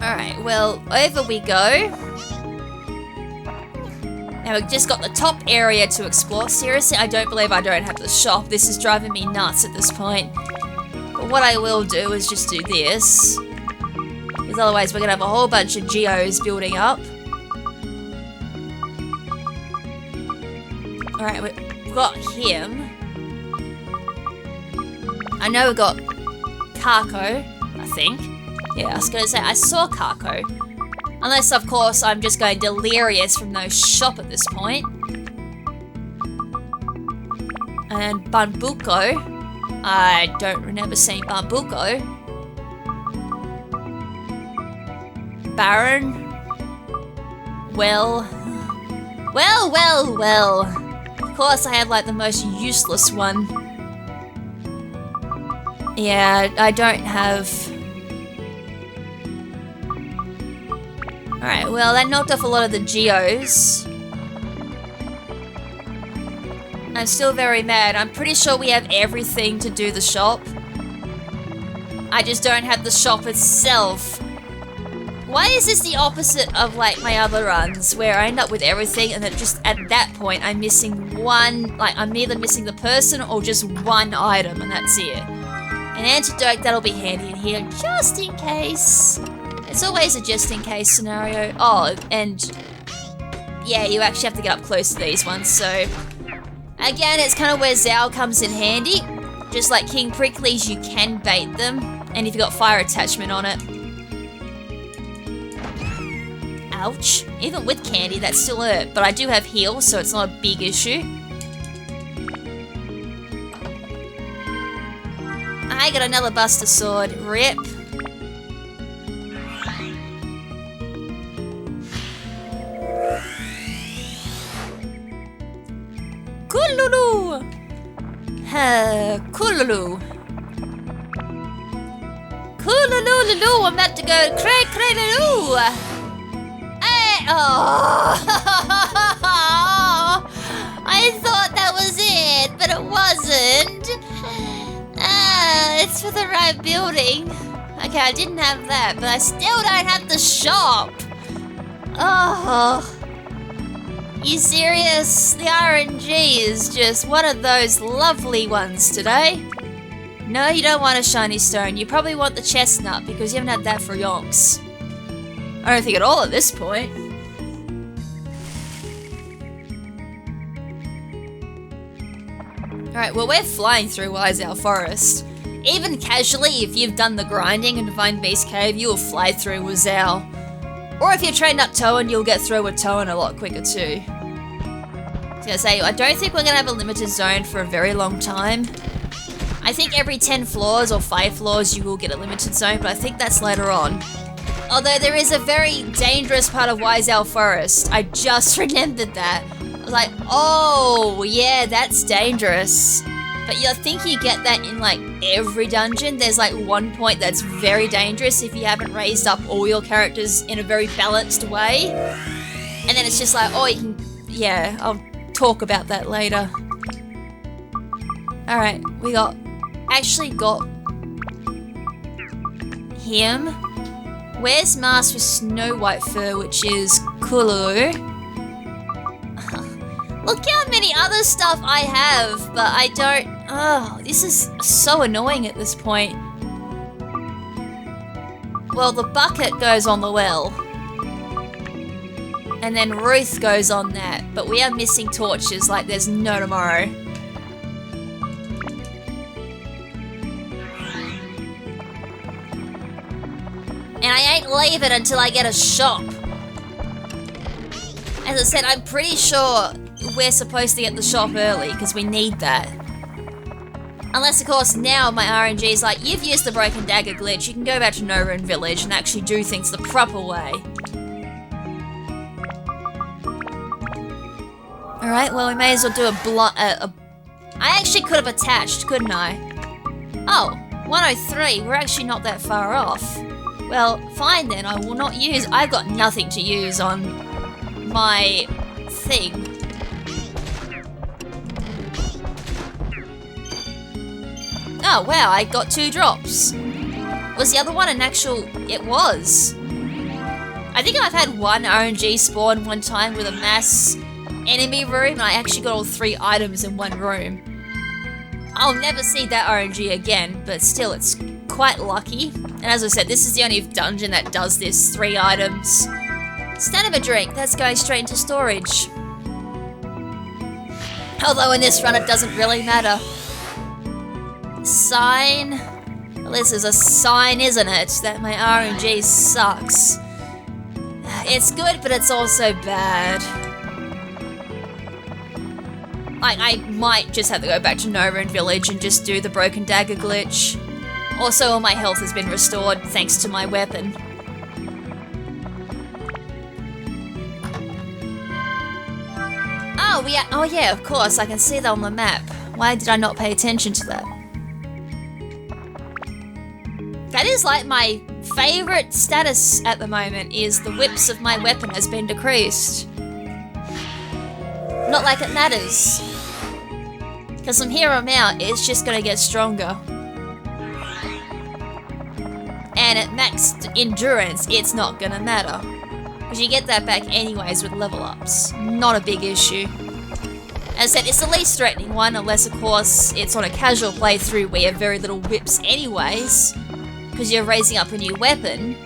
Alright, well, over we go. Now we've just got the top area to explore. Seriously, I don't believe I don't have the shop. This is driving me nuts at this point. But what I will do is just do this. Because otherwise we're going to have a whole bunch of geos building up. Alright, we've got him. I know we've got Kako, I think. Yeah, I was going to say, I saw Kako. Unless, of course, I'm just going delirious from no shop at this point. And Banbuko. I don't remember seeing Banbuko. Baron. Well. Of course, I have like the most useless one. Yeah, I don't have... Alright, well, that knocked off a lot of the geos. I'm still very mad. I'm pretty sure we have everything to do the shop. I just don't have the shop itself. Why is this the opposite of, like, my other runs, where I end up with everything and then just at that point I'm missing one, like, I'm either missing the person or just one item and that's it. An antidote, that'll be handy in here, just in case. It's always a just in case scenario. Oh, and yeah, you actually have to get up close to these ones, so again, it's kind of where Zhao comes in handy. Just like King Prickly's, you can bait them, and if you've got fire attachment on it. Ouch. Even with candy, that's still hurt, but I do have heal, so it's not a big issue. I got another Buster Sword. Rip. Kululu! Kululu. Kululu, I'm about to go cray-cray-lulu! Oh! I thought that was it, but it wasn't. It's for the right building. Okay, I didn't have that, but I still don't have the shop. Oh. You serious? The RNG is just one of those lovely ones today. No, you don't want a shiny stone. You probably want the chestnut because you haven't had that for yonks. I don't think at all at this point. Alright, well we're flying through Wiseout Forest. Even casually, if you've done the grinding in Divine Beast Cave, you will fly through Wiseout. Or if you're trained up Toan, you'll get through with Toan a lot quicker too. I was gonna say, I don't think we're gonna have a limited zone for a very long time. I think every 10 floors or 5 floors you will get a limited zone, but I think that's later on. Although there is a very dangerous part of Wiseout Forest. I just remembered that. I was like, oh, yeah, that's dangerous. But I think you get that in like every dungeon. There's like one point that's very dangerous if you haven't raised up all your characters in a very balanced way. And then it's just like, oh, you can, yeah, I'll talk about that later. Alright, we actually got him. Where's Mask with Snow White Fur, which is Kulu? Look how many other stuff I have, but I don't... Oh, this is so annoying at this point. Well, the bucket goes on the well. And then Ruth goes on that, but we are missing torches like there's no tomorrow. And I ain't leaving until I get a shop. As I said, I'm pretty sure we're supposed to get the shop early, because we need that. Unless, of course, now my RNG is like, you've used the broken dagger glitch, you can go back to No Rune Village and actually do things the proper way. Alright, well, we may as well do I actually could have attached, couldn't I? Oh, 103, we're actually not that far off. Well, fine then, I will not use... I've got nothing to use on my thing. Oh, wow, I got 2 drops. Was the other one an actual... It was. I think I've had 1 RNG spawn one time with a mass enemy room, and I actually got all 3 items in 1 room. I'll never see that RNG again, but still, it's quite lucky. And as I said, this is the only dungeon that does this, 3 items. Stand of a drink, that's going straight into storage. Although in this run it doesn't really matter. Sign? Well, this is a sign, isn't it? That my RNG sucks. It's good, but it's also bad. I might just have to go back to No Rune Village and just do the broken dagger glitch. Also, all my health has been restored thanks to my weapon. Oh yeah, of course, I can see that on the map. Why did I not pay attention to that? That is like my favourite status at the moment, is the whips of my weapon has been decreased. Not like it matters. Because from here on out, it's just gonna get stronger. And at max endurance, it's not gonna matter. Because you get that back anyways with level ups. Not a big issue. As I said, it's the least threatening one, unless of course it's on a casual playthrough where you have very little whips anyways, because you're raising up a new weapon.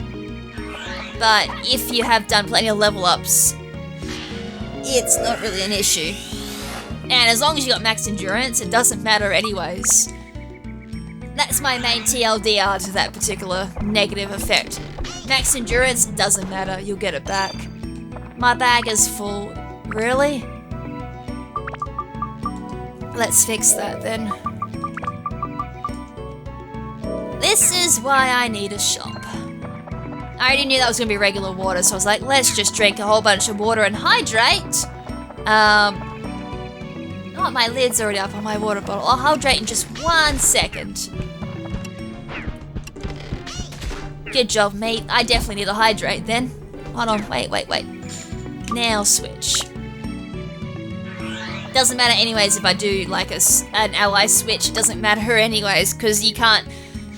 But if you have done plenty of level ups, it's not really an issue. And as long as you got max endurance, it doesn't matter anyways. That's my main TLDR to that particular negative effect. Max endurance doesn't matter, you'll get it back. My bag is full. Really? Let's fix that then. This is why I need a shop. I already knew that was going to be regular water, so I was like, let's just drink a whole bunch of water and hydrate. Oh, my lid's already up on my water bottle. I'll hydrate in just 1 second. Good job, mate. I definitely need to hydrate then. Hold on, wait. Now switch. Doesn't matter anyways if I do like an ally switch. It doesn't matter anyways, because you can't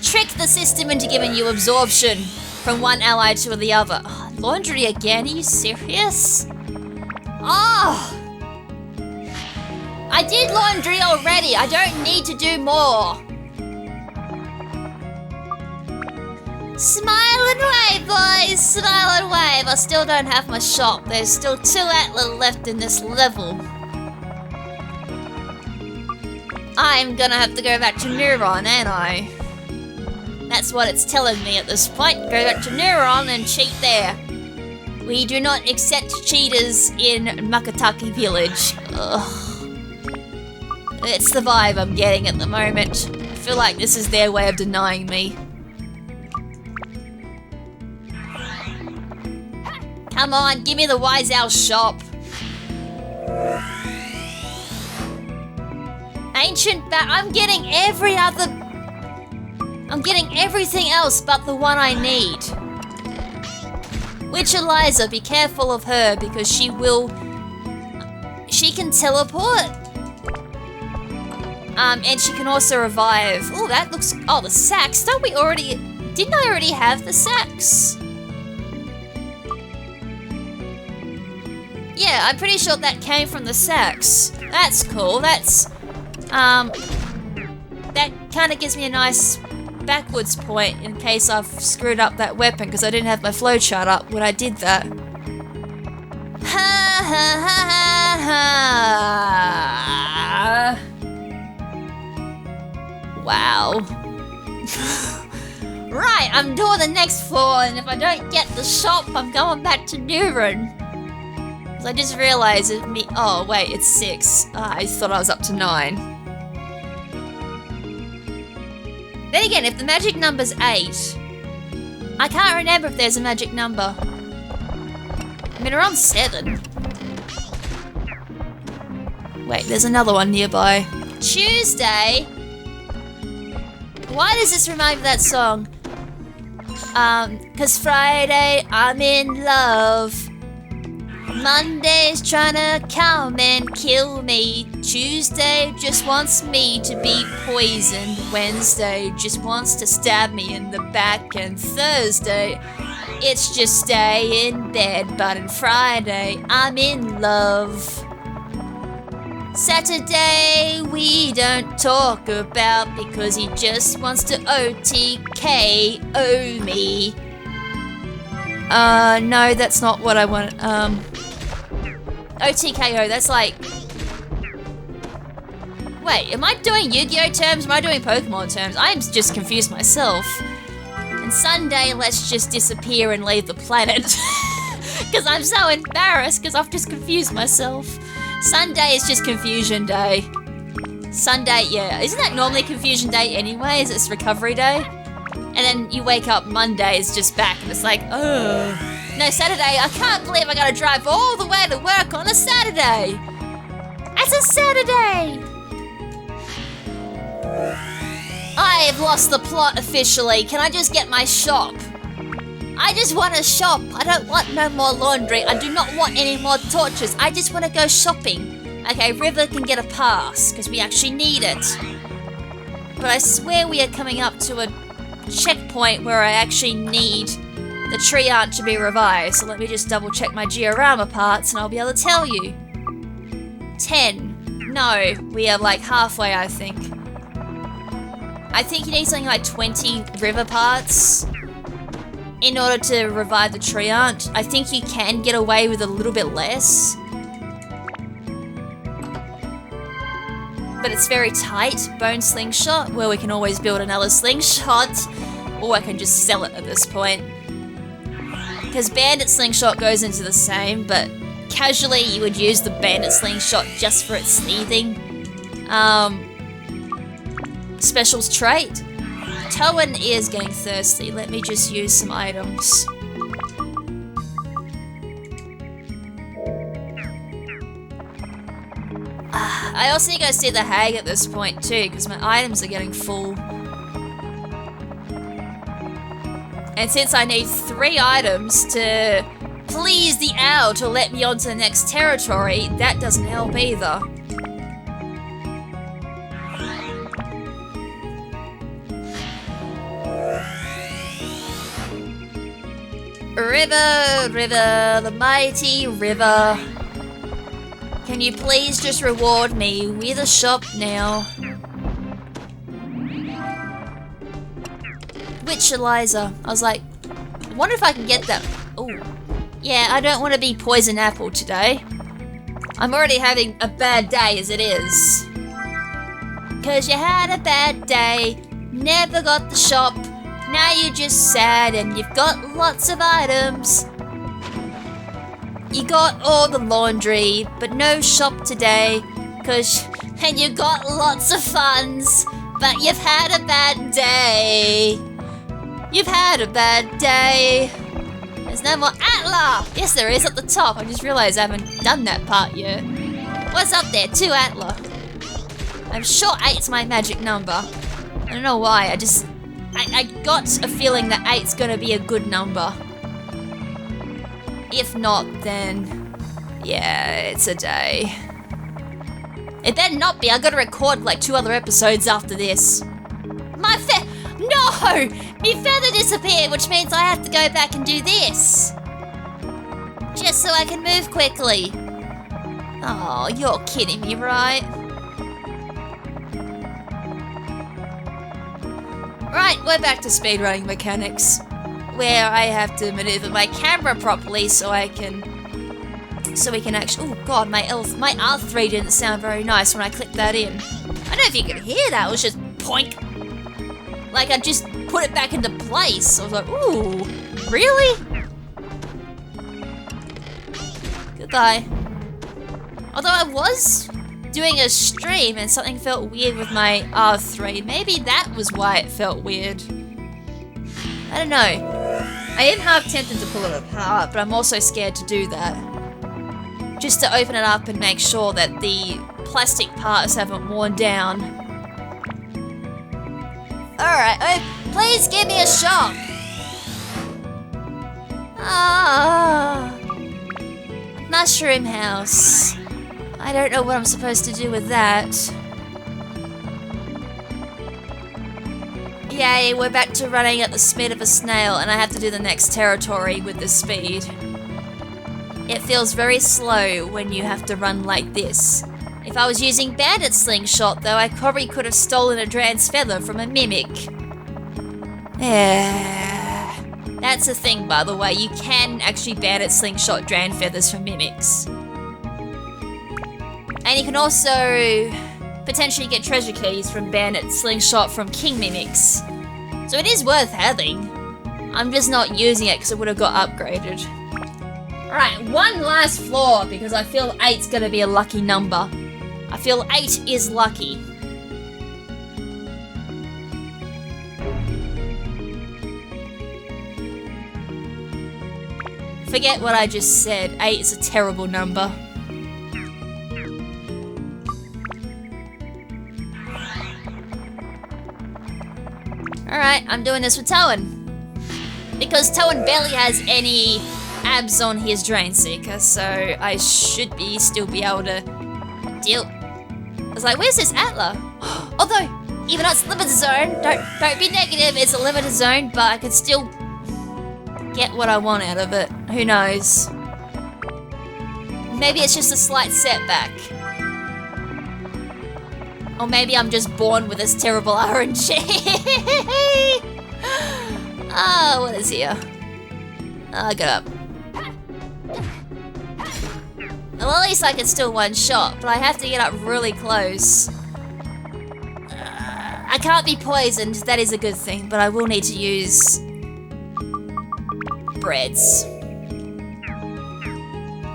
trick the system into giving you absorption from one ally to the other. Oh, laundry again? Are you serious? Oh! I did laundry already. I don't need to do more. Smile and wave, boys! Smile and wave! I still don't have my shop. There's still 2 atlas left in this level. I'm gonna have to go back to Neuron, ain't I? That's what it's telling me at this point. Go back to Neuron and cheat there. We do not accept cheaters in Matataki Village. Ugh. It's the vibe I'm getting at the moment. I feel like this is their way of denying me. Come on, give me the Wise Owl shop. Ancient Bat. I'm getting everything else but the one I need. Witch Eliza, be careful of her because she can teleport. And she can also revive. Oh, that looks, oh, the sacks. Didn't I already have the sacks? Yeah, I'm pretty sure that came from the sacks. That's cool. That's, that kind of gives me a nice backwards point in case I've screwed up that weapon because I didn't have my flowchart up when I did that. Ha ha ha ha ha. Wow. Right, I'm doing the next floor, and if I don't get the shop, I'm going back to Neuron. I just realised it me. Oh wait, it's 6. I thought I was up to 9. Then again, if the magic number's 8, I can't remember if there's a magic number. I mean, we're on 7. Wait, there's another one nearby. Tuesday. Why does this remind me of that song? 'Cause Friday I'm in love. Monday's trying to come and kill me. Tuesday just wants me to be poisoned. Wednesday just wants to stab me in the back. And Thursday, it's just stay in bed. But on Friday, I'm in love. Saturday, we don't talk about because he just wants to OTKO me. No, that's not what I want. OTKO, that's like... Wait, am I doing Yu-Gi-Oh terms? Am I doing Pokemon terms? I'm just confused myself. And Sunday, let's just disappear and leave the planet. Because I'm so embarrassed because I've just confused myself. Sunday is just confusion day. Sunday, yeah. Isn't that normally confusion day anyway? Is it recovery day? And then you wake up Monday, it's just back and it's like, oh. No, Saturday, I can't believe I gotta drive all the way to work on a Saturday. It's a Saturday. I've lost the plot officially. Can I just get my shop? I just want a shop. I don't want no more laundry. I do not want any more tortures. I just want to go shopping. Okay, River can get a pass because we actually need it. But I swear we are coming up to a checkpoint where I actually need the Treant to be revised. So let me just double check my diorama parts and I'll be able to tell you. 10. No, we are like halfway, I think. I think you need something like 20 river parts in order to revive the Treant. I think you can get away with a little bit less. But it's very tight. Bone slingshot, where we can always build another slingshot. Or I can just sell it at this point. Because bandit slingshot goes into the same, but casually you would use the bandit slingshot just for its sneezing. Specials trait. Toan is getting thirsty. Let me just use some items. I also need to go see the hag at this point too, because my items are getting full. And since I need 3 items to please the owl to let me onto the next territory, that doesn't help either. River, river, the mighty river. Can you please just reward me with a shop now? Witch Eliza. I was like, I wonder if I can get that. Oh, yeah, I don't want to be poison apple today. I'm already having a bad day as it is. 'Cause you had a bad day, never got the shop. Now you're just sad and you've got lots of items. You got all the laundry, but no shop today. And you got lots of funds, but you've had a bad day. You've had a bad day. There's no more Atla! Yes, there is at the top. I just realised I haven't done that part yet. What's up there? 2 Atla. I'm sure 8's my magic number. I don't know why, I got a feeling that 8's gonna be a good number. If not, then yeah, it's a day. It better not be. I gotta record like 2 other episodes after this. No! My feather disappeared, which means I have to go back and do this. Just so I can move quickly. Oh, you're kidding me, right? Right, we're back to speedrunning mechanics, where I have to maneuver my camera properly so we can actually. Oh god, my R3 didn't sound very nice when I clicked that in. I don't know if you could hear that. It was just poink. Like I just put put it back into place. I was like, ooh, really? Goodbye. Although I was doing a stream and something felt weird with my R3. Maybe that was why it felt weird. I don't know. I am half tempted to pull it apart, but I'm also scared to do that. Just to open it up and make sure that the plastic parts haven't worn down. Alright, oh, please give me a shot! Ah, mushroom house. I don't know what I'm supposed to do with that. Yay, we're back to running at the speed of a snail, and I have to do the next territory with this speed. It feels very slow when you have to run like this. If I was using Bandit Slingshot, though, I probably could have stolen a Dran's feather from a mimic. That's a thing, by the way. You can actually Bandit Slingshot Dran feathers from mimics. And you can also potentially get treasure keys from Bandit Slingshot from King Mimics. So it is worth having. I'm just not using it because it would have got upgraded. Alright, one last floor because I feel 8's gonna be a lucky number. I feel 8 is lucky. Forget what I just said. 8 is a terrible number. Alright, I'm doing this with Towan. Because Towan barely has any abs on his Drain Seeker, so I should still be able to deal. I was like, where's this Atla? Although, even though it's limited zone, don't be negative, it's a limited zone, but I could still get what I want out of it. Who knows? Maybe it's just a slight setback. Or maybe I'm just born with this terrible RNG. Ah, what is here? Get up. Well, at least I can still one shot, but I have to get up really close. I can't be poisoned, that is a good thing, but I will need to use breads.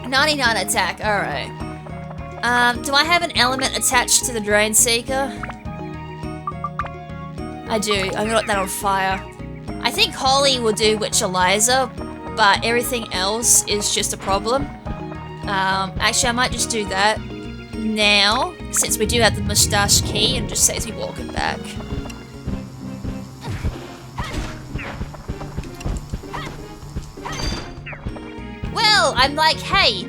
99 attack, alright. Do I have an element attached to the Drain Seeker? I do, I got that on fire. I think Holly will do Witch Eliza, but everything else is just a problem. Actually, I might just do that now, since we do have the Moustache Key, and just saves me walking back. Well, I'm like, hey,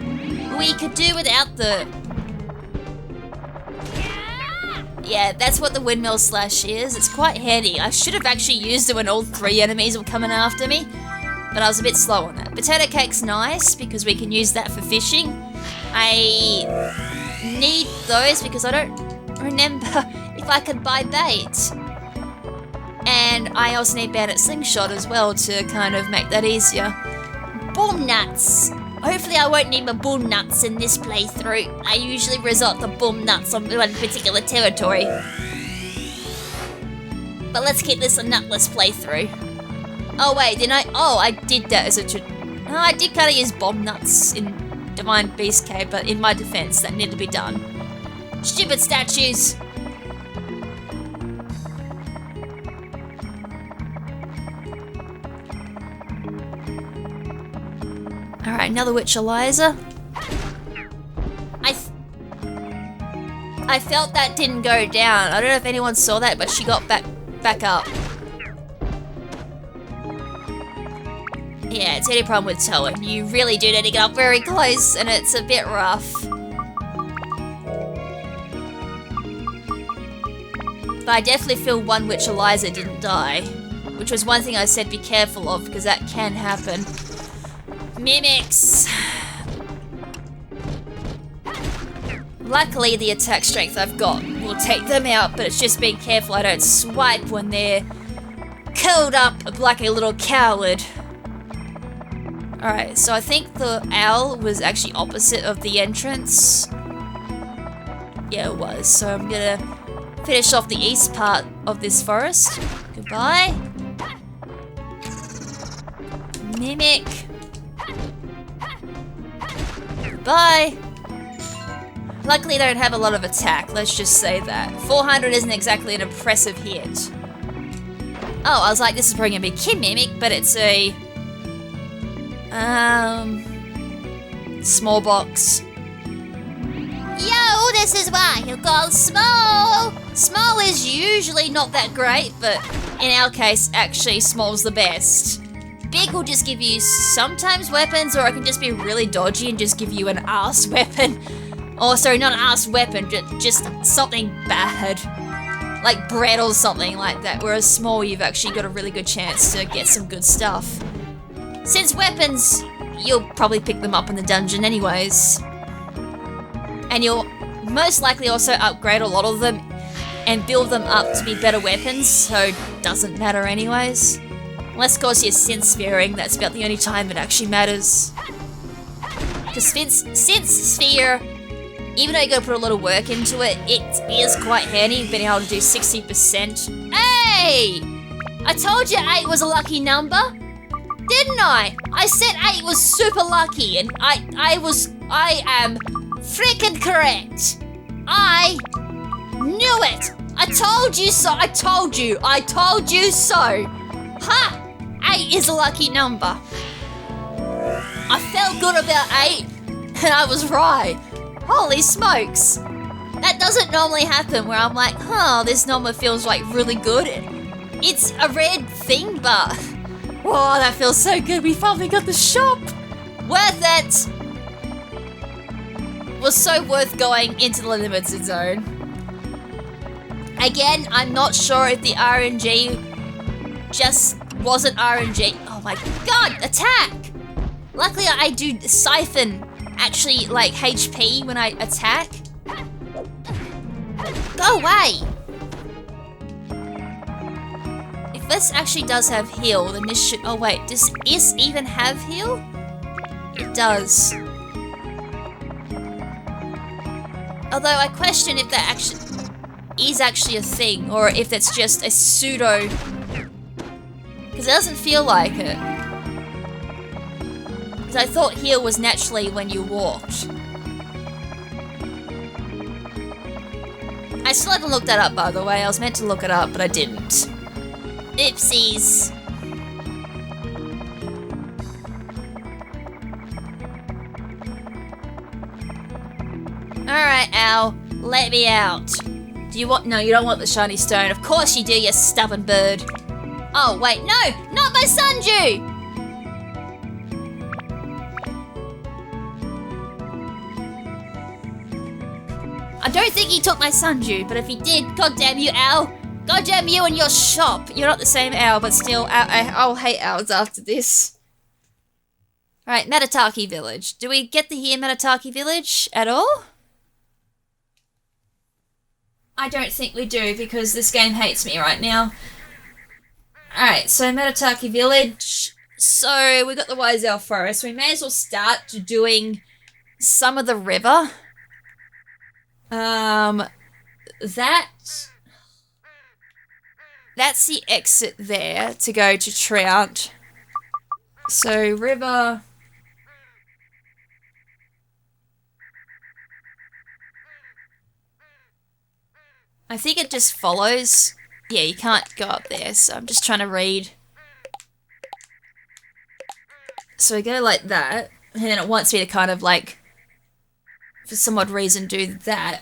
we could do without the... Yeah, that's what the Windmill Slash is. It's quite handy. I should have actually used it when all 3 enemies were coming after me, but I was a bit slow on that. Potato Cake's nice, because we can use that for fishing. I need those because I don't remember if I could buy bait. And I also need Bandit Slingshot as well to kind of make that easier. Boom nuts! Hopefully I won't need my boom nuts in this playthrough. I usually resort to boom nuts on one particular territory. But let's keep this a nutless playthrough. Oh wait, didn't I? Oh, I did that as a... Oh, I did kind of use bomb nuts in Divine Beast Cave, but in my defense, that needed to be done. Stupid statues! Alright, another Witch Eliza. I felt that didn't go down. I don't know if anyone saw that, but she got back up. Yeah, it's any problem with Towan. You really do need to get up very close, and it's a bit rough. But I definitely feel one Witch Eliza didn't die, which was one thing I said be careful of, because that can happen. Mimics! Luckily, the attack strength I've got will take them out, but it's just being careful I don't swipe when they're curled up like a little coward. Alright, so I think the owl was actually opposite of the entrance. Yeah, it was. So I'm gonna finish off the east part of this forest. Goodbye. Mimic. Bye. Luckily, they don't have a lot of attack, let's just say that. 400 isn't exactly an impressive hit. Oh, I was like, this is probably gonna be Kim Mimic, but it's a... small box. Yo, this is why you call small! Small is usually not that great, but in our case, actually, small's the best. Big will just give you sometimes weapons, or it can just be really dodgy and just give you an ass weapon. Or, sorry, not an ass weapon, just something bad. Like bread or something like that, whereas small, you've actually got a really good chance to get some good stuff. Since weapons, you'll probably pick them up in the dungeon anyways. And you'll most likely also upgrade a lot of them and build them up to be better weapons, so it doesn't matter anyways. Unless, of course, you're synth sphering, that's about the only time it actually matters. Because synth sphere, even though you gotta put a lot of work into it, it is quite handy being able to do 60%. Hey! I told you 8 was a lucky number, didn't I? I said 8 was super lucky, and I am freaking correct. I knew it. I told you so. I told you so. Ha! 8 is a lucky number. I felt good about 8, and I was right. Holy smokes. That doesn't normally happen where I'm like, huh, this number feels like really good. It's a red thing, but... whoa, that feels so good. We finally got the shop. Worth it. Was so worth going into the limited zone. Again, I'm not sure if the RNG just wasn't RNG. Oh my god, attack! Luckily, I do siphon actually like HP when I attack. Go away! If this actually does have heal, then this should... oh wait, does this even have heal? It does. Although I question if that actually is actually a thing, or if that's just a pseudo... because it doesn't feel like it. Because I thought heal was naturally when you walked. I still haven't looked that up, by the way. I was meant to look it up, but I didn't. Oopsies. Alright, Al. Let me out. Do you want... no, you don't want the shiny stone. Of course you do, you stubborn bird. Oh, wait, no! Not my Sunju! I don't think he took my Sunju, but if he did, goddamn you, Al. Goddamn you and your shop. You're not the same Al, but still, I'll hate Owls after this. Alright, Matataki Village. Do we get to hear Matataki Village at all? I don't think we do, because this game hates me right now. Alright, so Matataki Village. So, we got the Wise Owl Forest. We may as well start doing some of the river. That's the exit there to go to Treant. So, river... I think it just follows. Yeah, you can't go up there, so I'm just trying to read. So we go like that, and then it wants me to kind of like, for some odd reason, do that.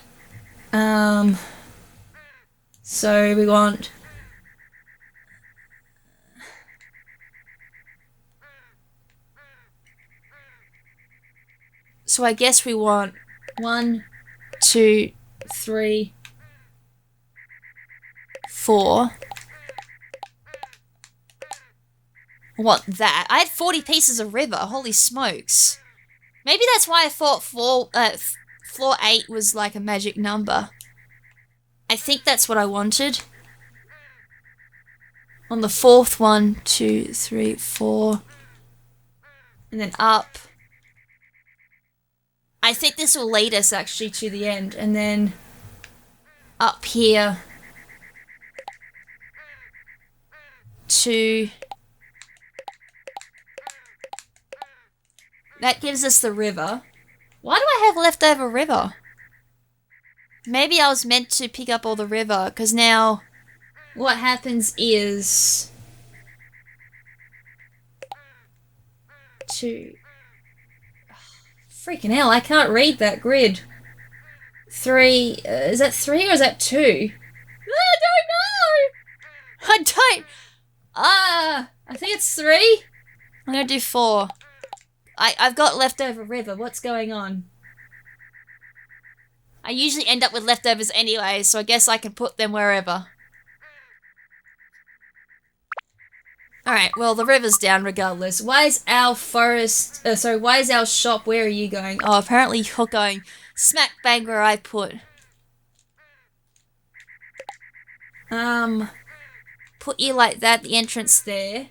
So we want... so I guess we want 1, 2, 3... 4. I want that. I had 40 pieces of river. Holy smokes. Maybe that's why I thought floor 8 was like a magic number. I think that's what I wanted. On the 4th, 1, 2, 3, 4. And then up. I think this will lead us actually to the end. And then up here. To That gives us the river. Why do I have leftover river? Maybe I was meant to pick up all the river, because now what happens is... Freaking hell, I can't read that grid. 3, is that 3 or is that 2? I don't know! I think it's 3. I'm gonna do 4. I've got leftover river, what's going on? I usually end up with leftovers anyway, so I guess I can put them wherever. Alright, well, the river's down regardless. Why is our forest... why is our shop... Where are you going? Oh, apparently you're going smack bang where I put. Put you like that, the entrance there.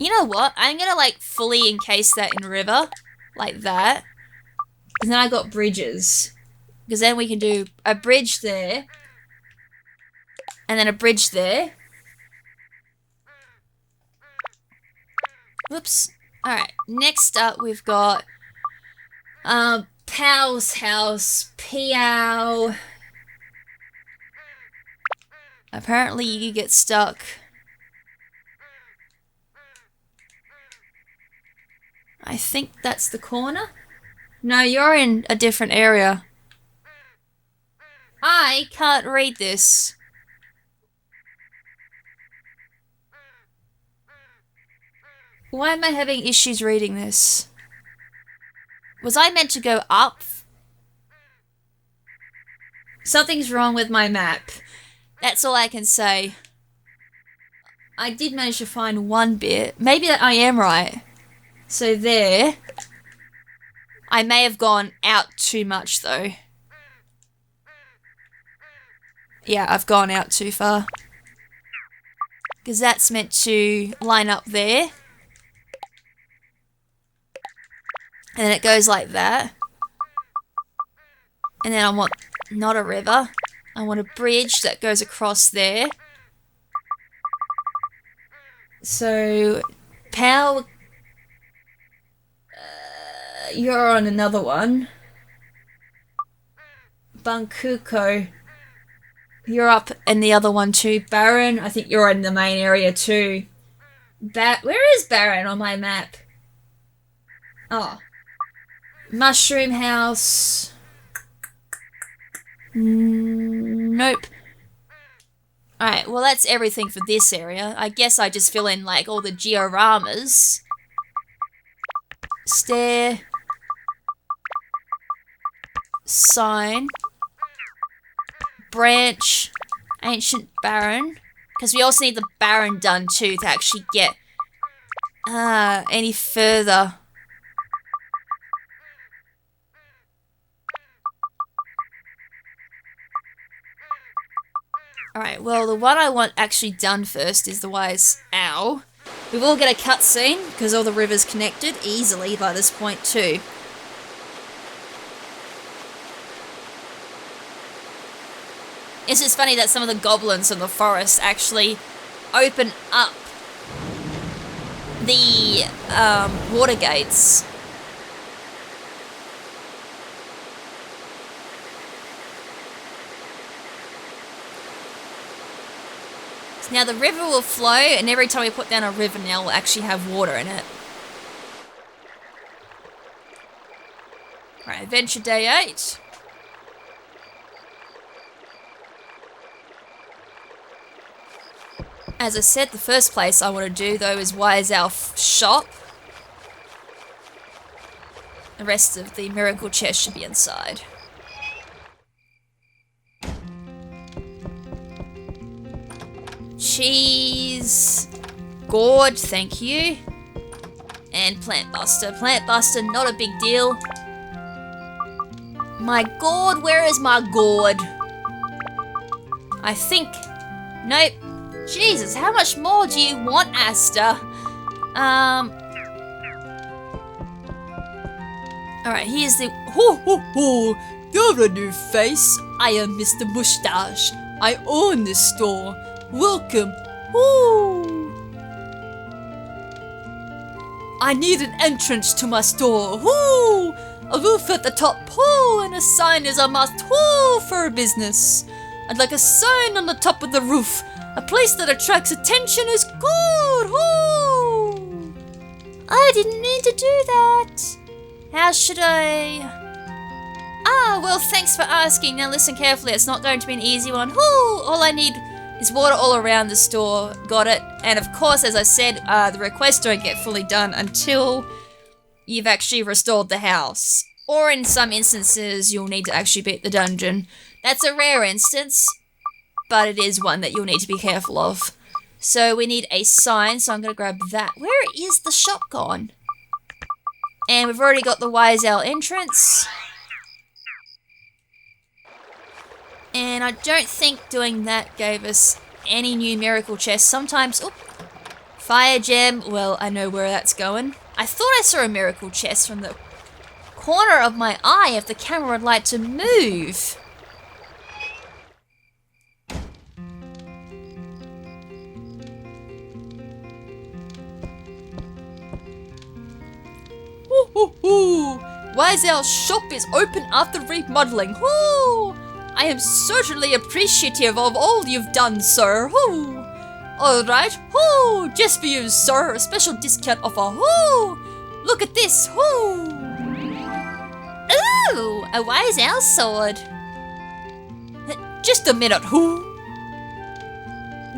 You know what? I'm gonna, like, fully encase that in river. Like that. And then I got bridges. Because then we can do a bridge there. And then a bridge there. Whoops. Alright, next up we've got Pow's house. Pow. Apparently you get stuck. I think that's the corner. No, you're in a different area. I can't read this. Why am I having issues reading this? Was I meant to go up? Something's wrong with my map. That's all I can say. I did manage to find one bit. Maybe I am right. So there. I may have gone out too much though. Yeah, I've gone out too far. Because that's meant to line up there. And then it goes like that. And then I want not a river. I want a bridge that goes across there. So, Pal, you're on another one. Bunkuko, you're up in the other one too. Baron, I think you're in the main area too. Where is Baron on my map? Oh. Mushroom house. Nope. Alright, well that's everything for this area. I guess I just fill in like all the dioramas. Stair. Sign. Branch. Ancient Baron. Because we also need the Baron done too to actually get any further. Alright, well, the one I want actually done first is the wise owl. We will get a cutscene, because all the rivers connected easily by this point too. It's just funny that some of the goblins in the forest actually open up the water gates. Now the river will flow, and every time we put down a river now, we'll actually have water in it. Right, Adventure Day 8. As I said, the first place I want to do, though, is Wise Elf Shop. The rest of the miracle chest should be inside. Cheese, gourd, thank you, and plant buster. Plant buster, not a big deal. My gourd, where is my gourd? I think, nope. Jesus, how much more do you want, Asta? Alright, here's the... Ho ho ho! You're a new face. I am Mr. Mustache. I own this store. Welcome. Woo! I need an entrance to my store. Whoo! A roof at the top, whoo! And a sign is a must, whoo! For a business. I'd like a sign on the top of the roof. A place that attracts attention is good, whoo! I didn't mean to do that. How should I... Ah, well, thanks for asking. Now listen carefully, it's not going to be an easy one. Whoo! All I need is water all around the store. Got it? And of course, as I said, the requests don't get fully done until you've actually restored the house. Or in some instances, you'll need to actually beat the dungeon. That's a rare instance, but it is one that you'll need to be careful of. So we need a sign, so I'm going to grab that. Where is the shop gone? And we've already got the Wise Owl entrance. And I don't think doing that gave us any new miracle chests. Sometimes, oop, fire gem, well, I know where that's going. I thought I saw a miracle chest from the corner of my eye if the camera would like to move. Hoo hoo hoo! Wise Owl's shop is open after remodeling. Whoo! I am certainly appreciative of all you've done, sir. Whoo! Alright, whoo! Just for you, sir, a special discount offer. Whoo! Look at this, whoo! Ooh! A Wise Owl sword. Just a minute, whoo!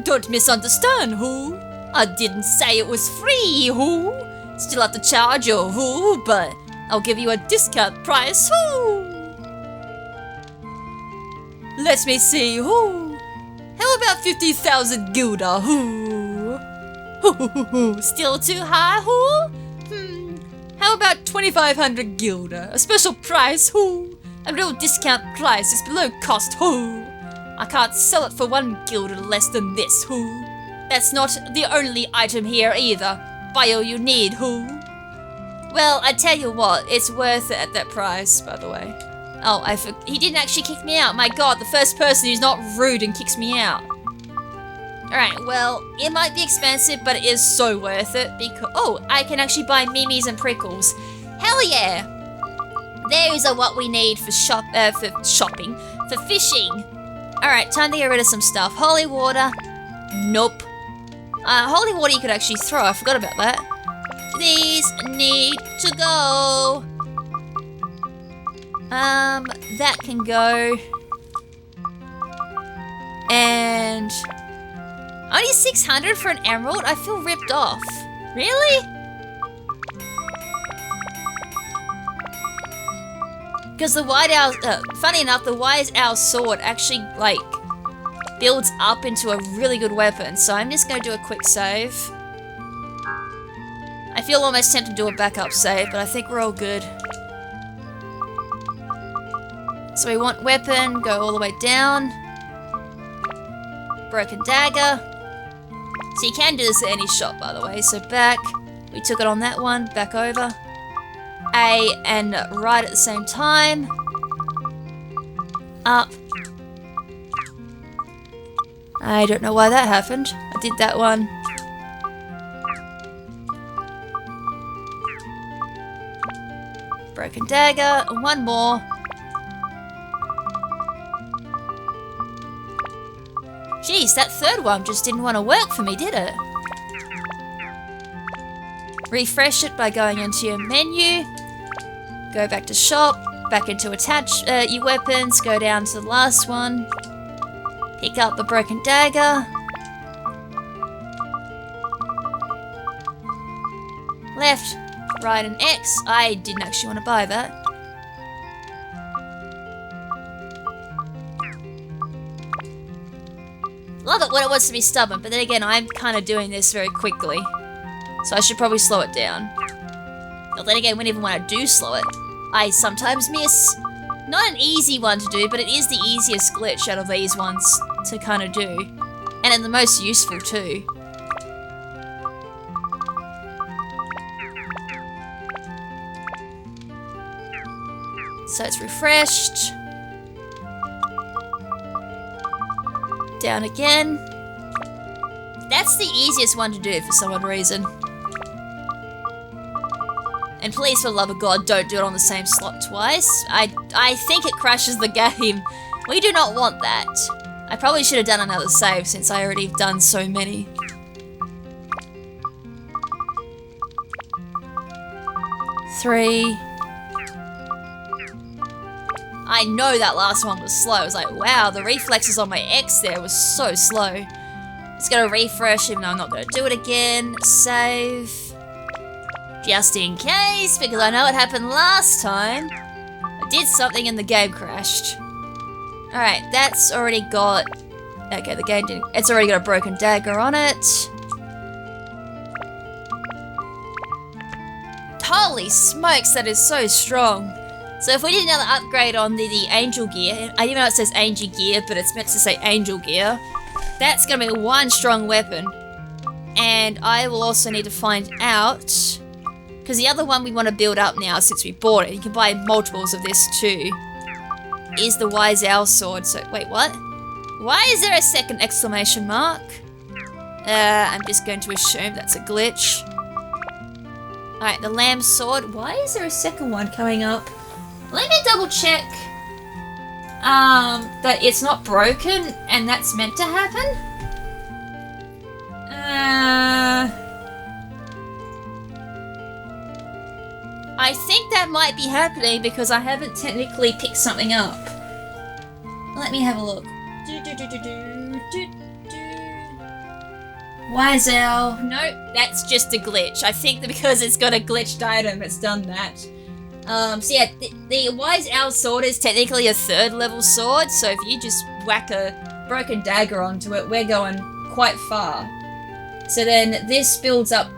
Don't misunderstand, whoo! I didn't say it was free, whoo! Still have to charge you, whoo! But I'll give you a discount price, whoo! Let me see, whoo! How about 50,000 guilder, whoo? Hoo. Still too high, whoo? How about 2,500 guilder? A special price, whoo? A real discount price is below cost, whoo? I can't sell it for 1 guilder less than this, whoo? That's not the only item here either. Buy all you need, whoo? Well, I tell you what, it's worth it at that price, by the way. Oh, he didn't actually kick me out. My god, the first person who's not rude and kicks me out. Alright, well, it might be expensive, but it is so worth it because... Oh, I can actually buy mimis and prickles. Hell yeah! Those are what we need for shopping. For fishing. Alright, time to get rid of some stuff. Holy water. Nope. Holy water you could actually throw. I forgot about that. These need to go. That can go. And only 600 for an emerald? I feel ripped off. Really? Because the White Owl, funny enough, the Wise Owl sword actually, like, builds up into a really good weapon. So I'm just going to do a quick save. I feel almost tempted to do a backup save, but I think we're all good. So we want weapon, go all the way down. Broken dagger. So you can do this at any shop, by the way. So back, we took it on that one, back over. A and right at the same time. Up. I don't know why that happened. I did that one. Broken dagger, and one more. Jeez, that third one just didn't want to work for me, did it? Refresh it by going into your menu. Go back to shop, back into attach your weapons, go down to the last one. Pick up the broken dagger. Left, right and X. I didn't actually want to buy that. Love it when it wants to be stubborn, but then again, I'm kind of doing this very quickly. So I should probably slow it down. But then again, whenever when I do slow it, I sometimes miss. Not an easy one to do, but it is the easiest glitch out of these ones to kind of do. And the most useful too. So it's refreshed. Down again. That's the easiest one to do for some odd reason. And please, for the love of God, don't do it on the same slot twice. I think it crashes the game. We do not want that. I probably should have done another save since I already have done so many. Three. I know that last one was slow. I was like, wow, the reflexes on my X there was so slow. Just gonna refresh even though I'm not gonna do it again. Save. Just in case, because I know what happened last time. I did something and the game crashed. Alright, that's already got... Okay, the game didn't... It's already got a broken dagger on it. Holy smokes, that is so strong. So if we did another upgrade on the angel gear, I even know it says angel gear, but it's meant to say angel gear, that's going to be one strong weapon. And I will also need to find out, because the other one we want to build up now since we bought it, you can buy multiples of this too, is the Wise Owl Sword. So, wait, what? Why is there a second exclamation mark? I'm just going to assume that's a glitch. Alright, the Lamb Sword. Why is there a second one coming up? Let me double check that it's not broken and that's meant to happen. I think that might be happening because I haven't technically picked something up. Let me have a look. Wise Owl. No, that's just a glitch. I think that because it's got a glitched item, it's done that. So yeah, the Wise Owl Sword is technically a 3rd level sword, so if you just whack a broken dagger onto it, we're going quite far. So then this builds up,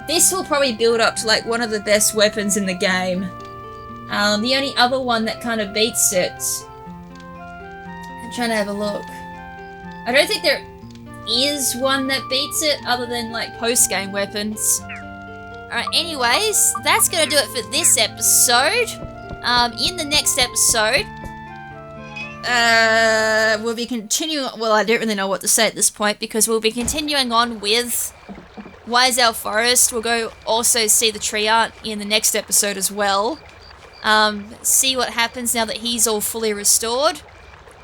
this will probably build up to like one of the best weapons in the game. The only other one that kind of beats it, I'm trying to have a look. I don't think there is one that beats it other than like post-game weapons. Alright, anyways, that's going to do it for this episode. In the next episode, we'll be continuing... Well, I don't really know what to say at this point because we'll be continuing on with Wise Owl Forest. We'll go also see the Treant in the next episode as well. See what happens now that he's all fully restored.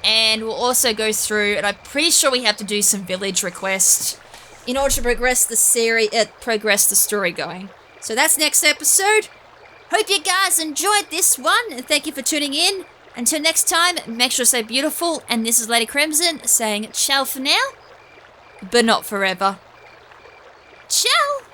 And we'll also go through, and I'm pretty sure we have to do some village requests in order to progress the series, progress the story going. So that's next episode. Hope you guys enjoyed this one, and thank you for tuning in. Until next time, make sure to stay beautiful, and this is Lady KrimZen saying ciao for now, but not forever. Ciao!